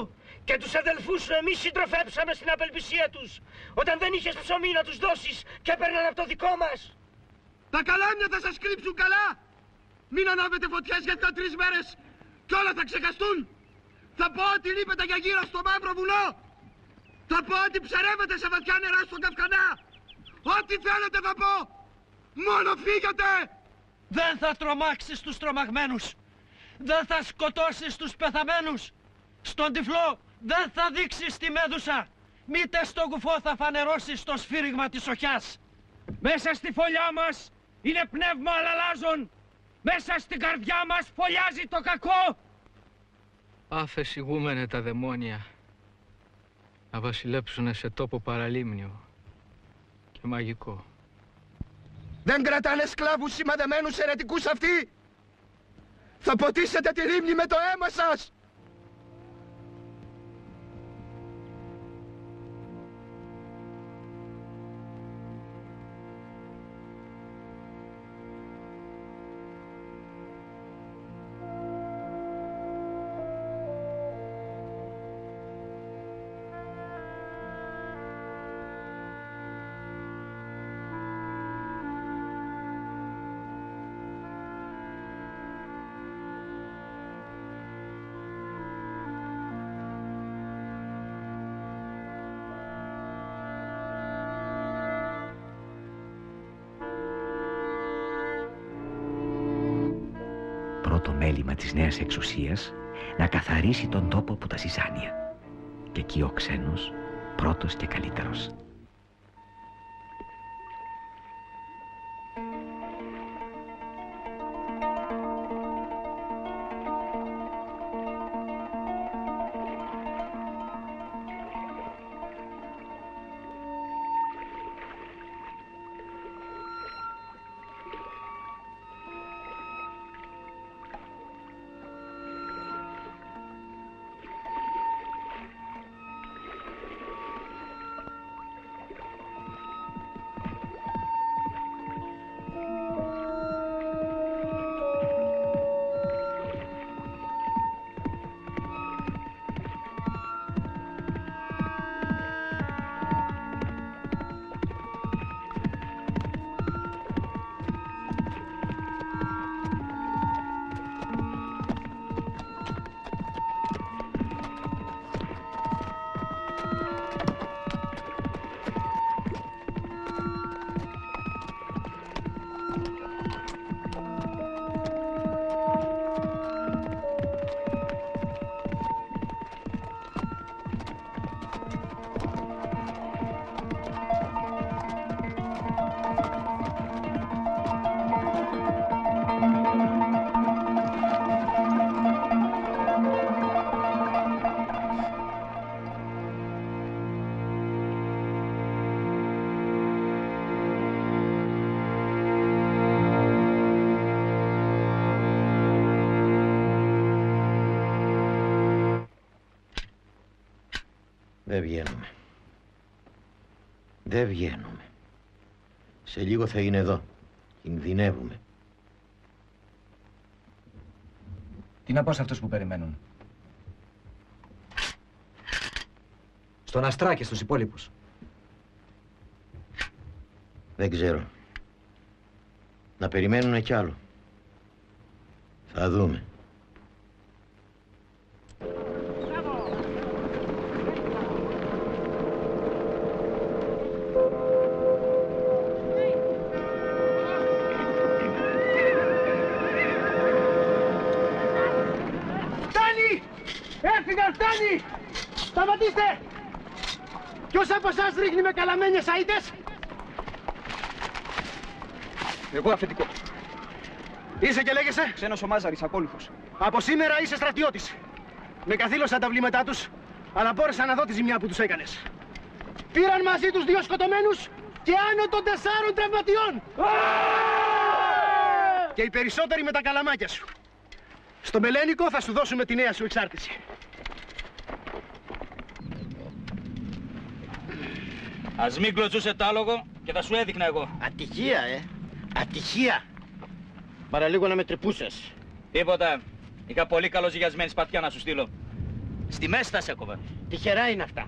Και τους αδελφούς σου εμείς συντροφέψαμε στην απελπισία τους. Όταν δεν είχες ψωμί να τους δώσεις και έπαιρναν από το δικό μας. Τα καλάμια θα σας κρύψουν καλά! Μην ανάβετε φωτιές για 2-3 μέρες κι όλα θα ξεχαστούν! Θα πω ότι λείπετε για γύρω στο μαύρο βουνό! Θα πω ότι ψαρεύετε σε βαθιά νερά στον Καυκανά! Ό,τι θέλετε θα πω! Μόνο φύγετε! Δεν θα τρομάξεις τους τρομαγμένους! Δεν θα σκοτώσεις τους πεθαμένους! Στον τυφλό δεν θα δείξεις τη μέδουσα! Μήτε στον κουφό θα φανερώσεις το σφύριγμα της οχιάς! Μέσα στη φωλιά μας είναι πνεύμα αλλαλάζων! Μέσα στην καρδιά μας φωλιάζει το κακό! Άφες ηγούμενε τα δαιμόνια να βασιλέψουνε σε τόπο παραλίμνιο και μαγικό. Δεν κρατάνε σκλάβους σημαδεμένους αιρετικούς αυτοί! Θα ποτίσετε τη λίμνη με το αίμα σας! Το μέλημα της νέας εξουσίας να καθαρίσει τον τόπο από τα ζυζάνια. Και εκεί ο ξένος, πρώτος και καλύτερος. Δεν βγαίνουμε. Δεν βγαίνουμε. Σε λίγο θα είναι εδώ. Κινδυνεύουμε. Τι να πω σε αυτούς που περιμένουν? Στον Αστρά και στους υπόλοιπους. Δεν ξέρω. Να περιμένουνε κι άλλο. Θα δούμε. Φτάνει! Σταματήστε! Ποιος από εσάς ρίχνει με καλαμένιες αΐτες? Εγώ αφεντικό. Είσαι και λέγεσαι? Ξένος ο Μάζαρης, ακόλουθος. Από σήμερα είσαι στρατιώτης. Με καθήλωσαν τα βλήματά τους, αλλά μπόρεσα να δω τη ζημιά που τους έκανες. Πήραν μαζί τους 2 σκοτωμένους και άνω των 4 τραυματιών. Και οι περισσότεροι με τα καλαμάκια σου. Στο Μελένικο θα σου δώσουμε τη νέα σου εξάρτηση. Ας μην κλωτσούσε τ' άλογο και θα σου έδειχνα εγώ. Ατυχία, Ατυχία. Παραλίγο να με τρυπούσες. Τίποτα. Είχα πολύ καλοζυγιασμένη σπαθιά να σου στείλω. Στη μέση θα σε έκοβα. Τυχερά είναι αυτά.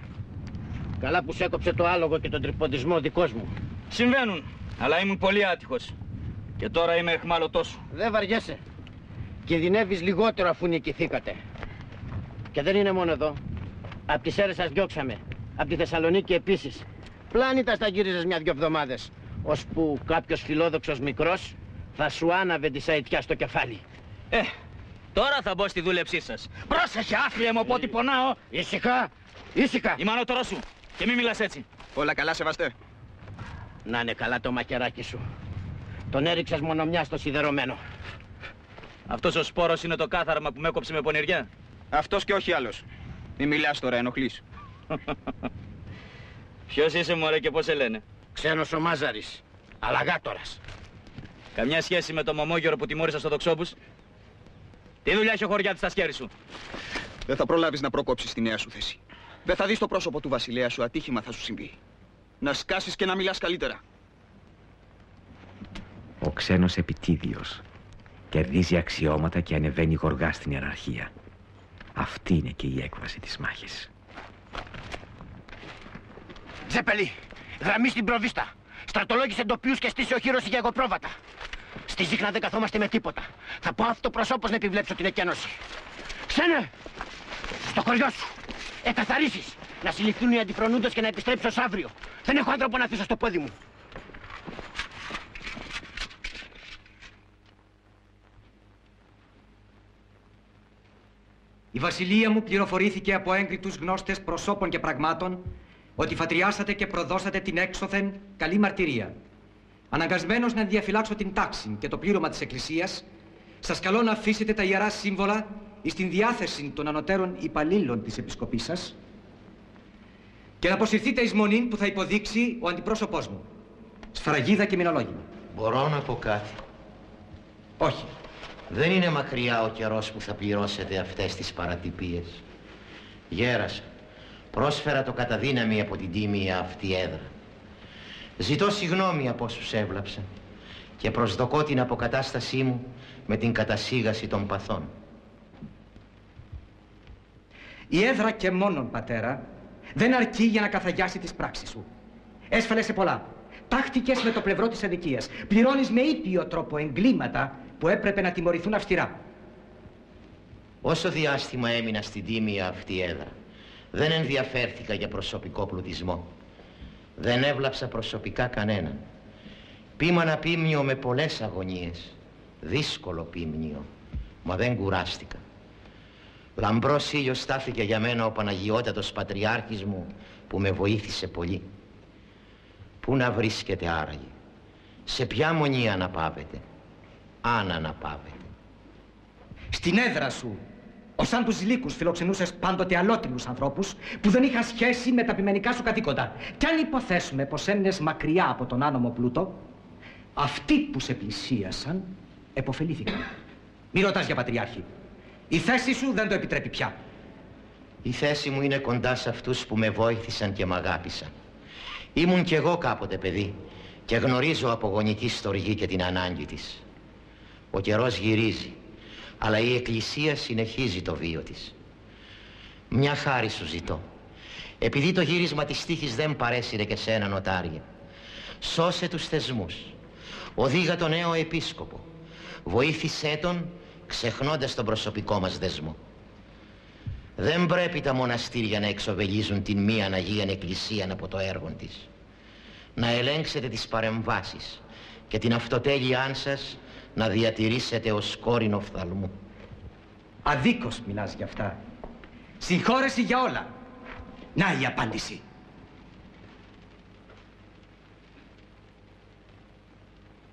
Καλά που σ' έκοψε το άλογο και τον τρυποντισμό δικός μου. Συμβαίνουν, αλλά ήμουν πολύ άτυχος. Και τώρα είμαι εχμάλωτός σου. Δεν βαριέσαι. Κινδυνεύεις λιγότερο αφού νικηθήκατε. Και δεν είναι μόνο εδώ. Απ' τις Σέρρες σας διώξαμε. Απ' τη Θεσσαλονίκη επίσης. Πλάνητα στα γύριζες 1-2 εβδομάδες. Ώσπου κάποιος φιλόδοξος μικρός θα σου άναβε τη σαϊτιά στο κεφάλι. Τώρα θα μπω στη δούλεψή σας. Πρόσεχε, άφριε μου, πότε πονάω. Ήσυχα, ήσυχα. Είμαι ανώτερό σου και μην μιλάς έτσι. Όλα καλά, σεβαστέ. Να είναι καλά το μακεράκι σου. Τον έριξες μόνο μια στο σιδερωμένο. Αυτός ο σπόρος είναι το κάθαρμα που με έκοψε με πονηριά. Αυτός και όχι άλλος. Μη μιλάς τώρα, ενοχλείς. Ποιος είσαι, μωρέ, και πώς σε λένε? Ξένος ο Μάζαρης. Αλαγάτορας. Καμιά σχέση με το μωμόγερο που τιμώρησα στο Δοξόπους? Τι δουλειά έχει ο χωριάτης στα σκέρι σου? Δεν θα προλάβεις να προκόψεις τη νέα σου θέση. Δεν θα δεις το πρόσωπο του βασιλέα σου, ατύχημα θα σου συμβεί. Να σκάσεις και να μιλάς καλύτερα. Ο ξένος επιτίδιος κερδίζει αξιώματα και ανεβαίνει γοργά στην ιεραρχία. Αυτή είναι και η έκβαση της μάχης. Τζέπελη, γραμμή στην προβίστα. Στρατολόγησε εντοπίους και στήσε οχύρωση για εγωπρόβατα. Στη Ζήχνα δεν καθόμαστε με τίποτα. Θα πω αυτοπροσώπως να επιβλέψω την εκένωση. Ξένε! Στο χωριό σου! Εκαθαρίσεις! Να συλληφθούν οι αντιφρονούντες και να επιστρέψω ως αύριο. Δεν έχω άνθρωπο να αφήσω στο πόδι μου. Η βασιλεία μου πληροφορήθηκε από έγκριτους γνώστες προσώπων και πραγμάτων ότι φατριάσατε και προδώσατε την έξωθεν καλή μαρτυρία. Αναγκασμένος να διαφυλάξω την τάξη και το πλήρωμα της Εκκλησίας, σας καλώ να αφήσετε τα ιερά σύμβολα εις την διάθεση των ανωτέρων υπαλλήλων της Επισκοπής σας και να αποσυρθείτε εις μονήν που θα υποδείξει ο αντιπρόσωπός μου. Σφραγίδα και μηνολόγημα. Μπορώ να πω κάτι? Όχι. Δεν είναι μακριά ο καιρός που θα πληρώσετε αυτές τις παρατυπίες. Γέρασα. Πρόσφερα το καταδύναμη από την τίμια αυτή έδρα. Ζητώ συγγνώμη από όσους έβλαψαν και προσδοκώ την αποκατάστασή μου με την κατασίγαση των παθών. Η έδρα και μόνον, πατέρα, δεν αρκεί για να καθαγιάσει τις πράξεις σου. Έσφαλες σε πολλά. Τάχτηκες με το πλευρό της αδικίας. Πληρώνεις με ήπιο τρόπο εγκλήματα που έπρεπε να τιμωρηθούν αυστηρά. Όσο διάστημα έμεινα στην τίμια αυτή έδρα, δεν ενδιαφέρθηκα για προσωπικό πλουτισμό. Δεν έβλαψα προσωπικά κανέναν. Πήμανα πίμνιο με πολλές αγωνίες. Δύσκολο πίμνιο, μα δεν κουράστηκα. Λαμπρός ήλιος στάθηκε για μένα ο Παναγιώτατος Πατριάρχης μου που με βοήθησε πολύ. Πού να βρίσκεται άραγε? Σε ποια μονή αναπαύεται? Αν αναπαύεται? Στην έδρα σου, ως σαν τους λύκους φιλοξενούσες πάντοτε αλότιμους ανθρώπους που δεν είχαν σχέση με τα ποιμενικά σου καθήκοντα. Κι αν υποθέσουμε πως έμεινες μακριά από τον άνομο πλούτο, αυτοί που σε πλησίασαν επωφελήθηκαν. Μη ρωτάς για πατριάρχη. Η θέση σου δεν το επιτρέπει πια. Η θέση μου είναι κοντά σε αυτούς που με βοήθησαν και μ' αγάπησαν. Ήμουν κι εγώ κάποτε παιδί και γνωρίζω από γονική στοργή και την ανάγκη της. Ο καιρός γυρίζει, αλλά η Εκκλησία συνεχίζει το βίο της. Μια χάρη σου ζητώ. Επειδή το γύρισμα της τύχης δεν παρέσυρε και σένα, νοτάριε, σώσε τους θεσμούς. Οδήγα τον νέο επίσκοπο. Βοήθησέ τον ξεχνώντας τον προσωπικό μας δεσμό. Δεν πρέπει τα μοναστήρια να εξοβελίζουν την μία Αγίαν Εκκλησίαν από το έργο της. Να ελέγξετε τις παρεμβάσεις και την αυτοτέλειάν σας να διατηρήσετε ως κόρηνο φθαλμού. Αδίκως μιλάς για αυτά. Συγχώρεση για όλα. Να η απάντηση.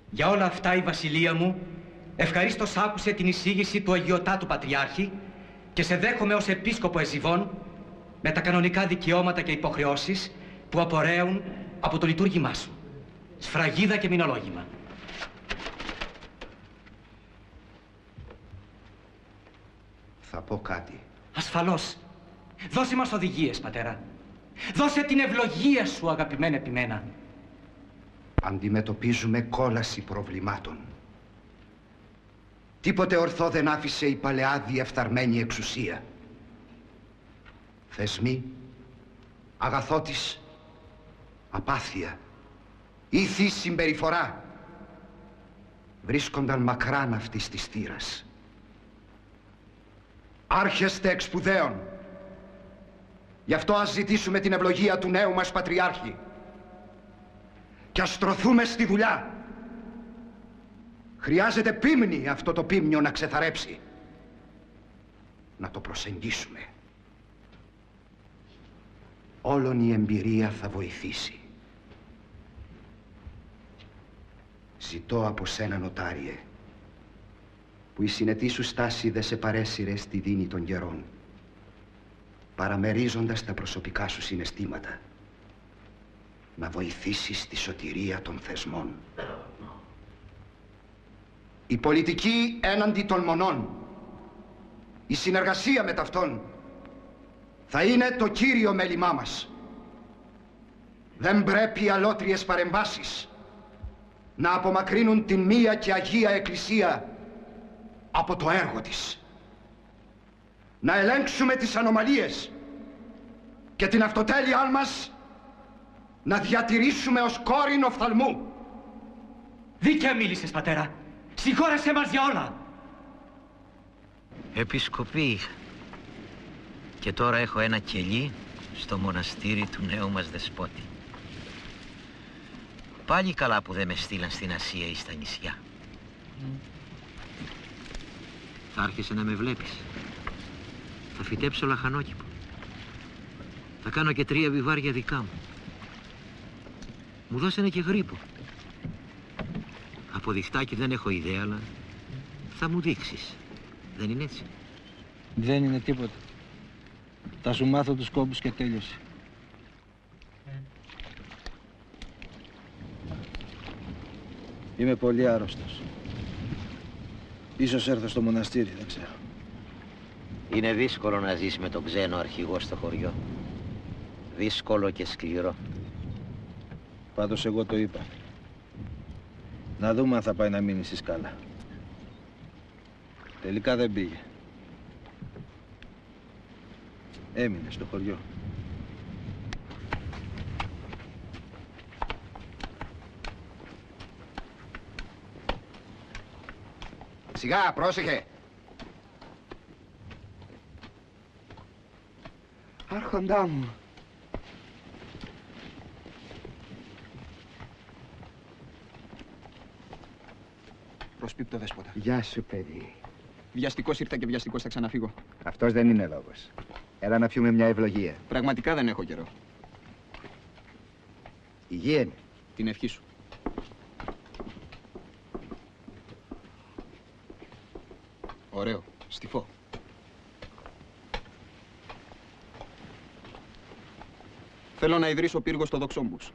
Για όλα αυτά η βασιλεία μου ευχαρίστως άκουσε την εισήγηση του Αγιωτάτου Πατριάρχη και σε δέχομαι ως επίσκοπο Εζιβών με τα κανονικά δικαιώματα και υποχρεώσεις που απορρέουν από το λειτουργήμά σου. Σφραγίδα και μηνολόγημα. Θα πω κάτι. Ασφαλώς. Δώσε μας οδηγίες, πατέρα. Δώσε την ευλογία σου, αγαπημένα επιμένα. Αντιμετωπίζουμε κόλαση προβλημάτων. Τίποτε ορθό δεν άφησε η παλαιά διεφθαρμένη εξουσία. Θεσμοί, αγαθότης, απάθεια, ήθη συμπεριφορά βρίσκονταν μακράν αυτής της θύρας. Άρχεστε εξ σπουδαίων. Γι' αυτό ας ζητήσουμε την ευλογία του νέου μας Πατριάρχη και ας στρωθούμε στη δουλειά. Χρειάζεται πίμνη αυτό το πίμνιο να ξεθαρέψει. Να το προσεγγίσουμε. Όλον η εμπειρία θα βοηθήσει. Ζητώ από σένα, νοτάριε, που η συνετή σου στάση δεν σε παρέσυρε στη δίνη των καιρών, παραμερίζοντας τα προσωπικά σου συναισθήματα, να βοηθήσεις τη σωτηρία των θεσμών. Η πολιτική έναντι των μονών, η συνεργασία με ταυτόν, θα είναι το κύριο μέλημά μας. Δεν πρέπει οι αλότριες παρεμβάσεις να απομακρύνουν την μία και Αγία Εκκλησία από το έργο της. Να ελέγξουμε τις ανομαλίες και την αυτοτέλειά μας να διατηρήσουμε ως κόρηνο φθαλμού. Δίκαια μίλησες, πατέρα. Συγχώρεσέ μας για όλα. Επισκοπή είχα. Και τώρα έχω ένα κελί στο μοναστήρι του νέου μας δεσπότη. Πάλι καλά που δεν με στείλαν στην Ασία ή στα νησιά. Θα άρχισε να με βλέπεις. Θα φυτέψω λαχανόκηπο. Θα κάνω και 3 βιβάρια δικά μου. Μου δώσανε και γρίπο. Από διχτάκι δεν έχω ιδέα, αλλά θα μου δείξεις. Δεν είναι έτσι? Δεν είναι τίποτα. Θα σου μάθω τους κόμπους και τέλειωσε. Είμαι πολύ άρρωστος. Ίσως έρθω στο μοναστήρι, δεν ξέρω. Είναι δύσκολο να ζεις με τον ξένο αρχηγό στο χωριό. Δύσκολο και σκληρό. Πάντως εγώ το είπα. Να δούμε αν θα πάει να μείνει στη Σκάλα. Τελικά δεν πήγε. Έμεινε στο χωριό. Σιγά, πρόσεχε. Άρχοντά μου. Προσπίπτω, δέσποτα. Γεια σου, παιδί. Βιαστικός ήρθα και βιαστικός θα ξαναφύγω. Αυτός δεν είναι λόγος. Έλα να πιούμε μια ευλογία. Πραγματικά δεν έχω καιρό. Υγεία είναι. Την ευχή σου. Ωραίο. Στιφό. Θέλω να ιδρύσω πύργο στο Δοξόμπους.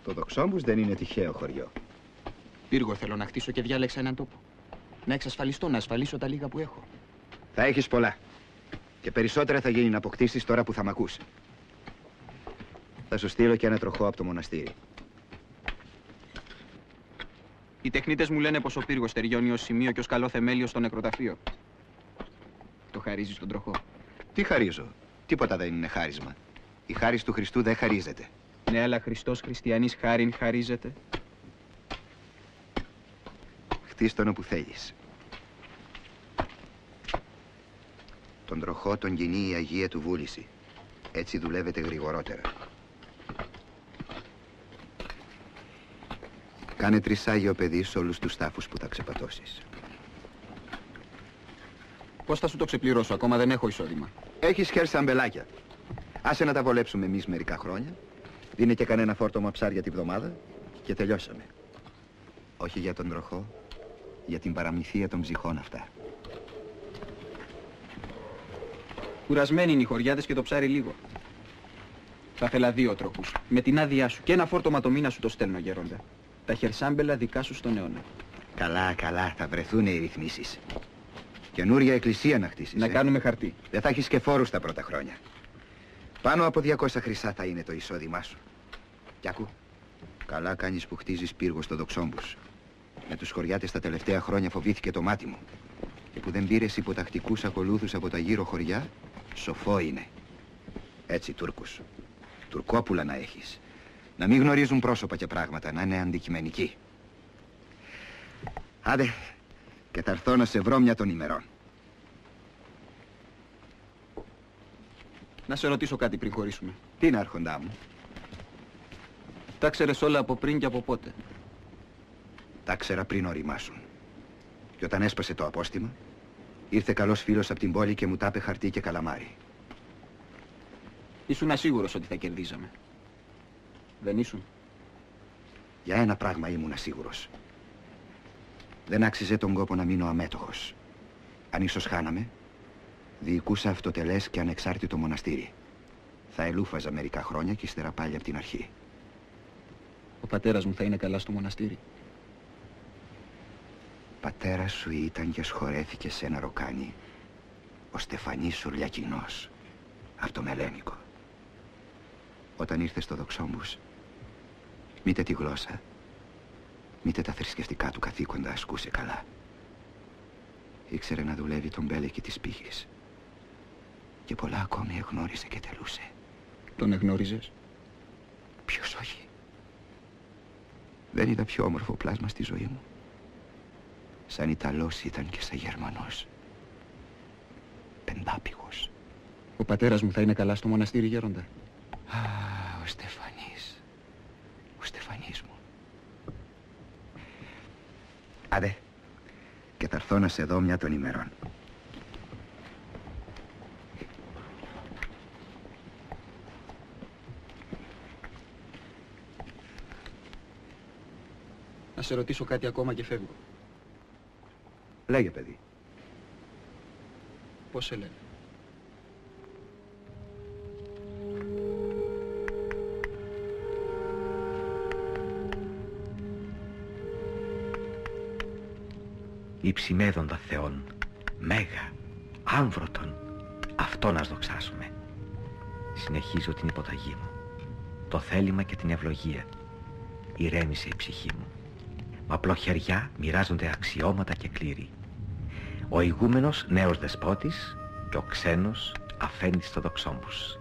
Το Δοξόμπους δεν είναι τυχαίο χωριό. Πύργο θέλω να χτίσω και διάλεξα έναν τόπο. Να εξασφαλιστώ, να ασφαλίσω τα λίγα που έχω. Θα έχεις πολλά. Και περισσότερα θα γίνει να αποκτήσεις τώρα που θα μ' ακούς. Θα σου στείλω και ένα τροχό από το μοναστήρι. Οι τεχνίτες μου λένε πως ο πύργος ταιριώνει ως σημείο και ως καλό θεμέλιο στο νεκροταφείο. Το χαρίζεις τον τροχό? Τι χαρίζω? Τίποτα δεν είναι χάρισμα. Η χάρις του Χριστού δεν χαρίζεται. Ναι, αλλά Χριστός χριστιανής χάριν χαρίζεται. Χτίστον όπου θέλεις. Τον τροχό τον κινεί η Αγία του βούληση. Έτσι δουλεύετε γρηγορότερα. Κάνε τρισάγιο παιδί σε όλους τους τάφους που θα ξεπατώσεις. Πώς θα σου το ξεπληρώσω? Ακόμα δεν έχω εισόδημα. Έχεις χέρι αμπελάκια. Άσε να τα βολέψουμε εμείς μερικά χρόνια. Δίνε και κανένα φόρτωμα ψάρια τη βδομάδα και τελειώσαμε. Όχι για τον τροχό, για την παραμυθία των ψυχών αυτά. Κουρασμένοι είναι οι χωριάτες και το ψάρι λίγο. Θα ήθελα 2 τροχούς. Με την άδειά σου και ένα φόρτωμα το μήνα σου το στέλνω, γέροντα. Τα χερσάμπελα δικά σου στον αιώνα. Καλά, καλά, θα βρεθούν οι ρυθμίσεις. Καινούρια εκκλησία να χτίσεις. Να κάνουμε χαρτί. Δεν θα έχεις και φόρους τα πρώτα χρόνια. Πάνω από 200 χρυσά θα είναι το εισόδημά σου. Κι άκου, καλά κάνεις που χτίζεις πύργο στο Δοξόμπους. Με τους χωριάτες τα τελευταία χρόνια φοβήθηκε το μάτι μου. Και που δεν πήρες υποτακτικούς ακολούθους από τα γύρω χωριά, σοφό είναι. Έτσι Τούρκους. Τουρκόπουλα να έχεις. Να μην γνωρίζουν πρόσωπα και πράγματα, να είναι αντικειμενικοί. Άντε, και θα έρθω να σε βρω μια των ημερών. Να σε ρωτήσω κάτι πριν χωρίσουμε. Τι είναι, άρχοντά μου? Τα ξέρεις όλα από πριν και από πότε? Τα ξέρα πριν οριμάσουν. Και όταν έσπασε το απόστημα, ήρθε καλός φίλος από την πόλη και μου τάπε χαρτί και καλαμάρι. Ήσουν ασίγουρος ότι θα κερδίζαμε. Δεν ήσουν? Για ένα πράγμα ήμουν σίγουρος. Δεν άξιζε τον κόπο να μείνω αμέτωχος. Αν ίσως χάναμε, διοικούσα αυτοτελές και ανεξάρτητο μοναστήρι. Θα ελούφαζα μερικά χρόνια και ύστερα πάλι από την αρχή. Ο πατέρας μου θα είναι καλά στο μοναστήρι? Πατέρας σου ήταν και σχορέθηκε σε ένα ροκάνι ο Στεφανής Σουρλιακινός, από το Μελένικο. Όταν ήρθε στο Δοξόμπους, μήτε τη γλώσσα, μήτε τα θρησκευτικά του καθήκοντα ασκούσε καλά. Ήξερε να δουλεύει τον μπέλεκι της πύχης. Και πολλά ακόμη εγνώριζε και τελούσε. Τον εγνώριζες? Ποιος όχι. Δεν είδα πιο όμορφο πλάσμα στη ζωή μου. Σαν Ιταλός ήταν και σαν Γερμανός. Πεντάπηγος. Ο πατέρας μου θα είναι καλά στο μοναστήρι, γέροντα? Α, ο Στεφανής. Ο Στεφανής μου. Άντε, και θα έρθω να σε δω μια των ημερών. σε ρωτήσω κάτι ακόμα και φεύγω. Λέγε, παιδί. Πώς σε λένε? Υψημέδοντα Θεόν, Μέγα, Άμβρωτον, αυτό να δοξάσουμε. Συνεχίζω την υποταγή μου, το θέλημα και την ευλογία. Ηρέμησε η ψυχή μου. Μ' απλοχεριά μοιράζονται αξιώματα και κλήροι. Ο ηγούμενος νέος δεσπότης και ο ξένος αφέντης στο δοξόμπους.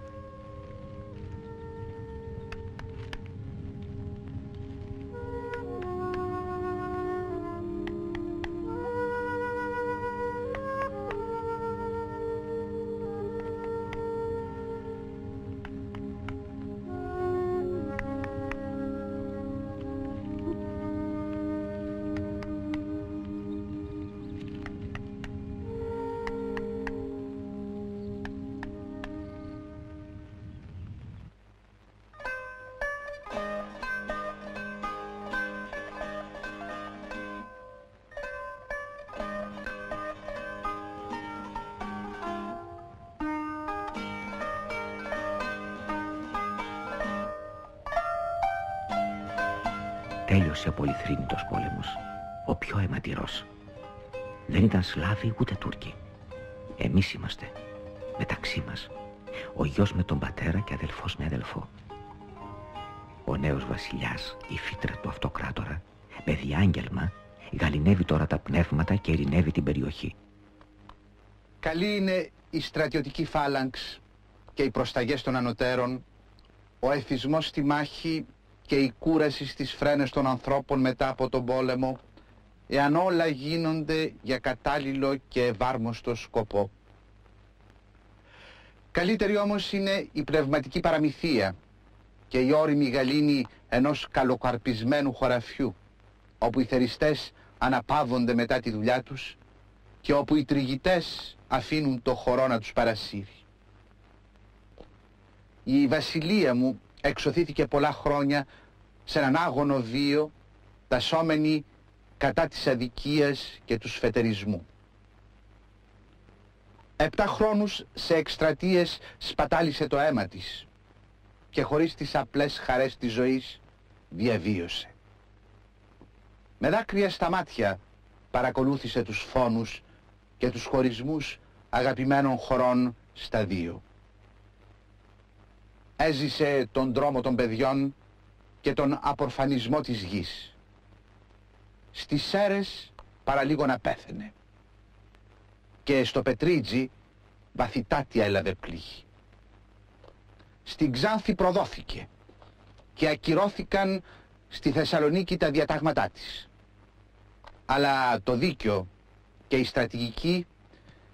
Τέλειωσε ο πολυθρήνητος πόλεμος, ο πιο αιματηρός. Δεν ήταν Σλάβοι ούτε Τούρκοι. Εμείς είμαστε, μεταξύ μας, ο γιος με τον πατέρα και αδελφός με αδελφό. Ο νέος βασιλιάς, η φύτρα του αυτοκράτορα, με διάγγελμα, γαληνεύει τώρα τα πνεύματα και ειρηνεύει την περιοχή. Καλή είναι η στρατιωτική φάλαγξ και οι προσταγές των ανωτέρων, ο εθισμός στη μάχη και η κούραση στις φρένες των ανθρώπων μετά από τον πόλεμο, εάν όλα γίνονται για κατάλληλο και ευάρμοστο σκοπό. Καλύτερη όμως είναι η πνευματική παραμυθία και η ώριμη γαλήνη ενός καλοκαρπισμένου χωραφιού, όπου οι θεριστές αναπαύονται μετά τη δουλειά τους και όπου οι τριγητές αφήνουν το χορό να τους παρασύρει. Η βασιλεία μου εξωθήθηκε πολλά χρόνια σε έναν άγωνο βίο, τασσόμενη κατά της αδικίας και του σφετερισμού. 7 χρόνους σε εκστρατείες σπατάλησε το αίμα της και χωρίς τις απλές χαρές της ζωής διαβίωσε. Με δάκρυα στα μάτια παρακολούθησε τους φόνους και τους χωρισμούς αγαπημένων χωρών στα δύο. Έζησε τον δρόμο των παιδιών και τον απορφανισμό της γης. Στις Σέρες παραλίγο να πέθαινε. Και στο Πετρίτζι βαθυτάτια έλαβε πληγή. Στην Ξάνθη προδόθηκε και ακυρώθηκαν στη Θεσσαλονίκη τα διατάγματά της. Αλλά το δίκαιο και η στρατηγική,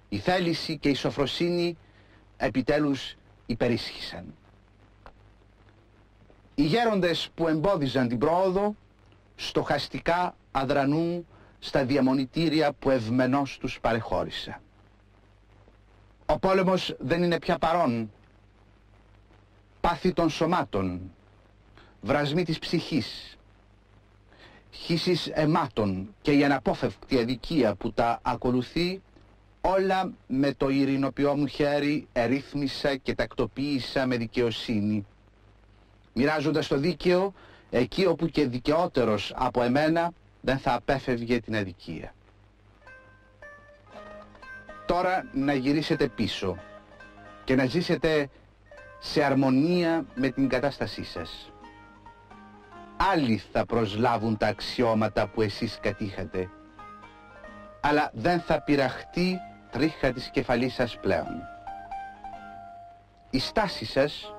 η θέληση και η σοφροσύνη επιτέλους υπερίσχυσαν. Οι γέροντες που εμπόδιζαν την πρόοδο στοχαστικά αδρανούν στα διαμονητήρια που ευμενώς τους παρεχώρησα. Ο πόλεμος δεν είναι πια παρόν. Πάθη των σωμάτων, βρασμοί της ψυχής, χύσεις αιμάτων και η αναπόφευκτη αδικία που τα ακολουθεί, όλα με το ειρηνοποιό μου χέρι ερύθμισα και τακτοποίησα με δικαιοσύνη, μοιράζοντας το δίκαιο εκεί όπου και δικαιότερος από εμένα δεν θα απέφευγε την αδικία. Τώρα να γυρίσετε πίσω και να ζήσετε σε αρμονία με την κατάστασή σας. Άλλοι θα προσλάβουν τα αξιώματα που εσείς κατήχατε, αλλά δεν θα πειραχτεί τρίχα της κεφαλής σας πλέον. Η στάση σας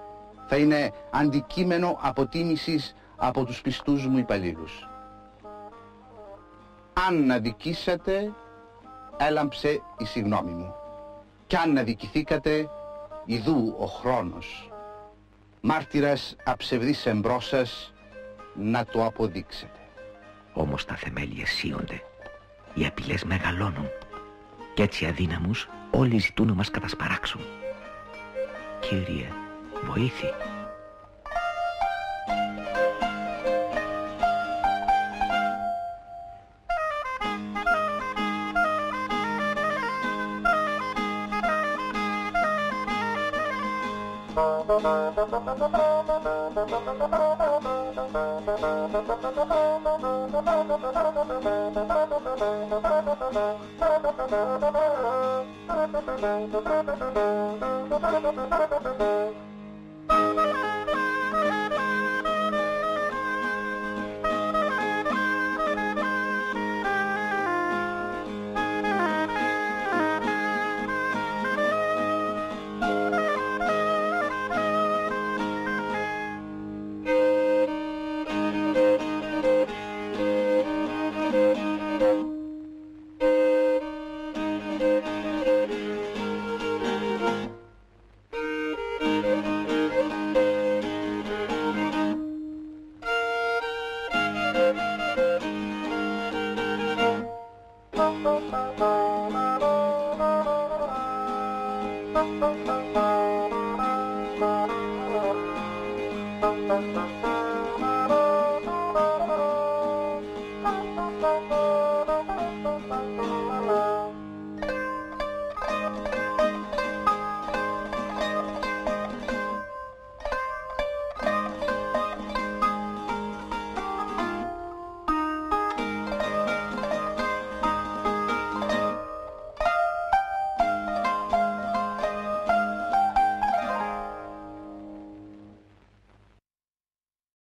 θα είναι αντικείμενο αποτίμησης από τους πιστούς μου υπαλλήλους. Αν αδικήσατε, έλαμψε η συγνώμη μου. Κι αν αδικηθήκατε, ιδού ο χρόνος, μάρτυρας αψευδής εμπρός σας, να το αποδείξετε. Όμως τα θεμέλια σύονται, οι απειλές μεγαλώνουν κι έτσι αδύναμους όλοι ζητούν να μας κατασπαράξουν. Κύριε, βοήθη. Thank you.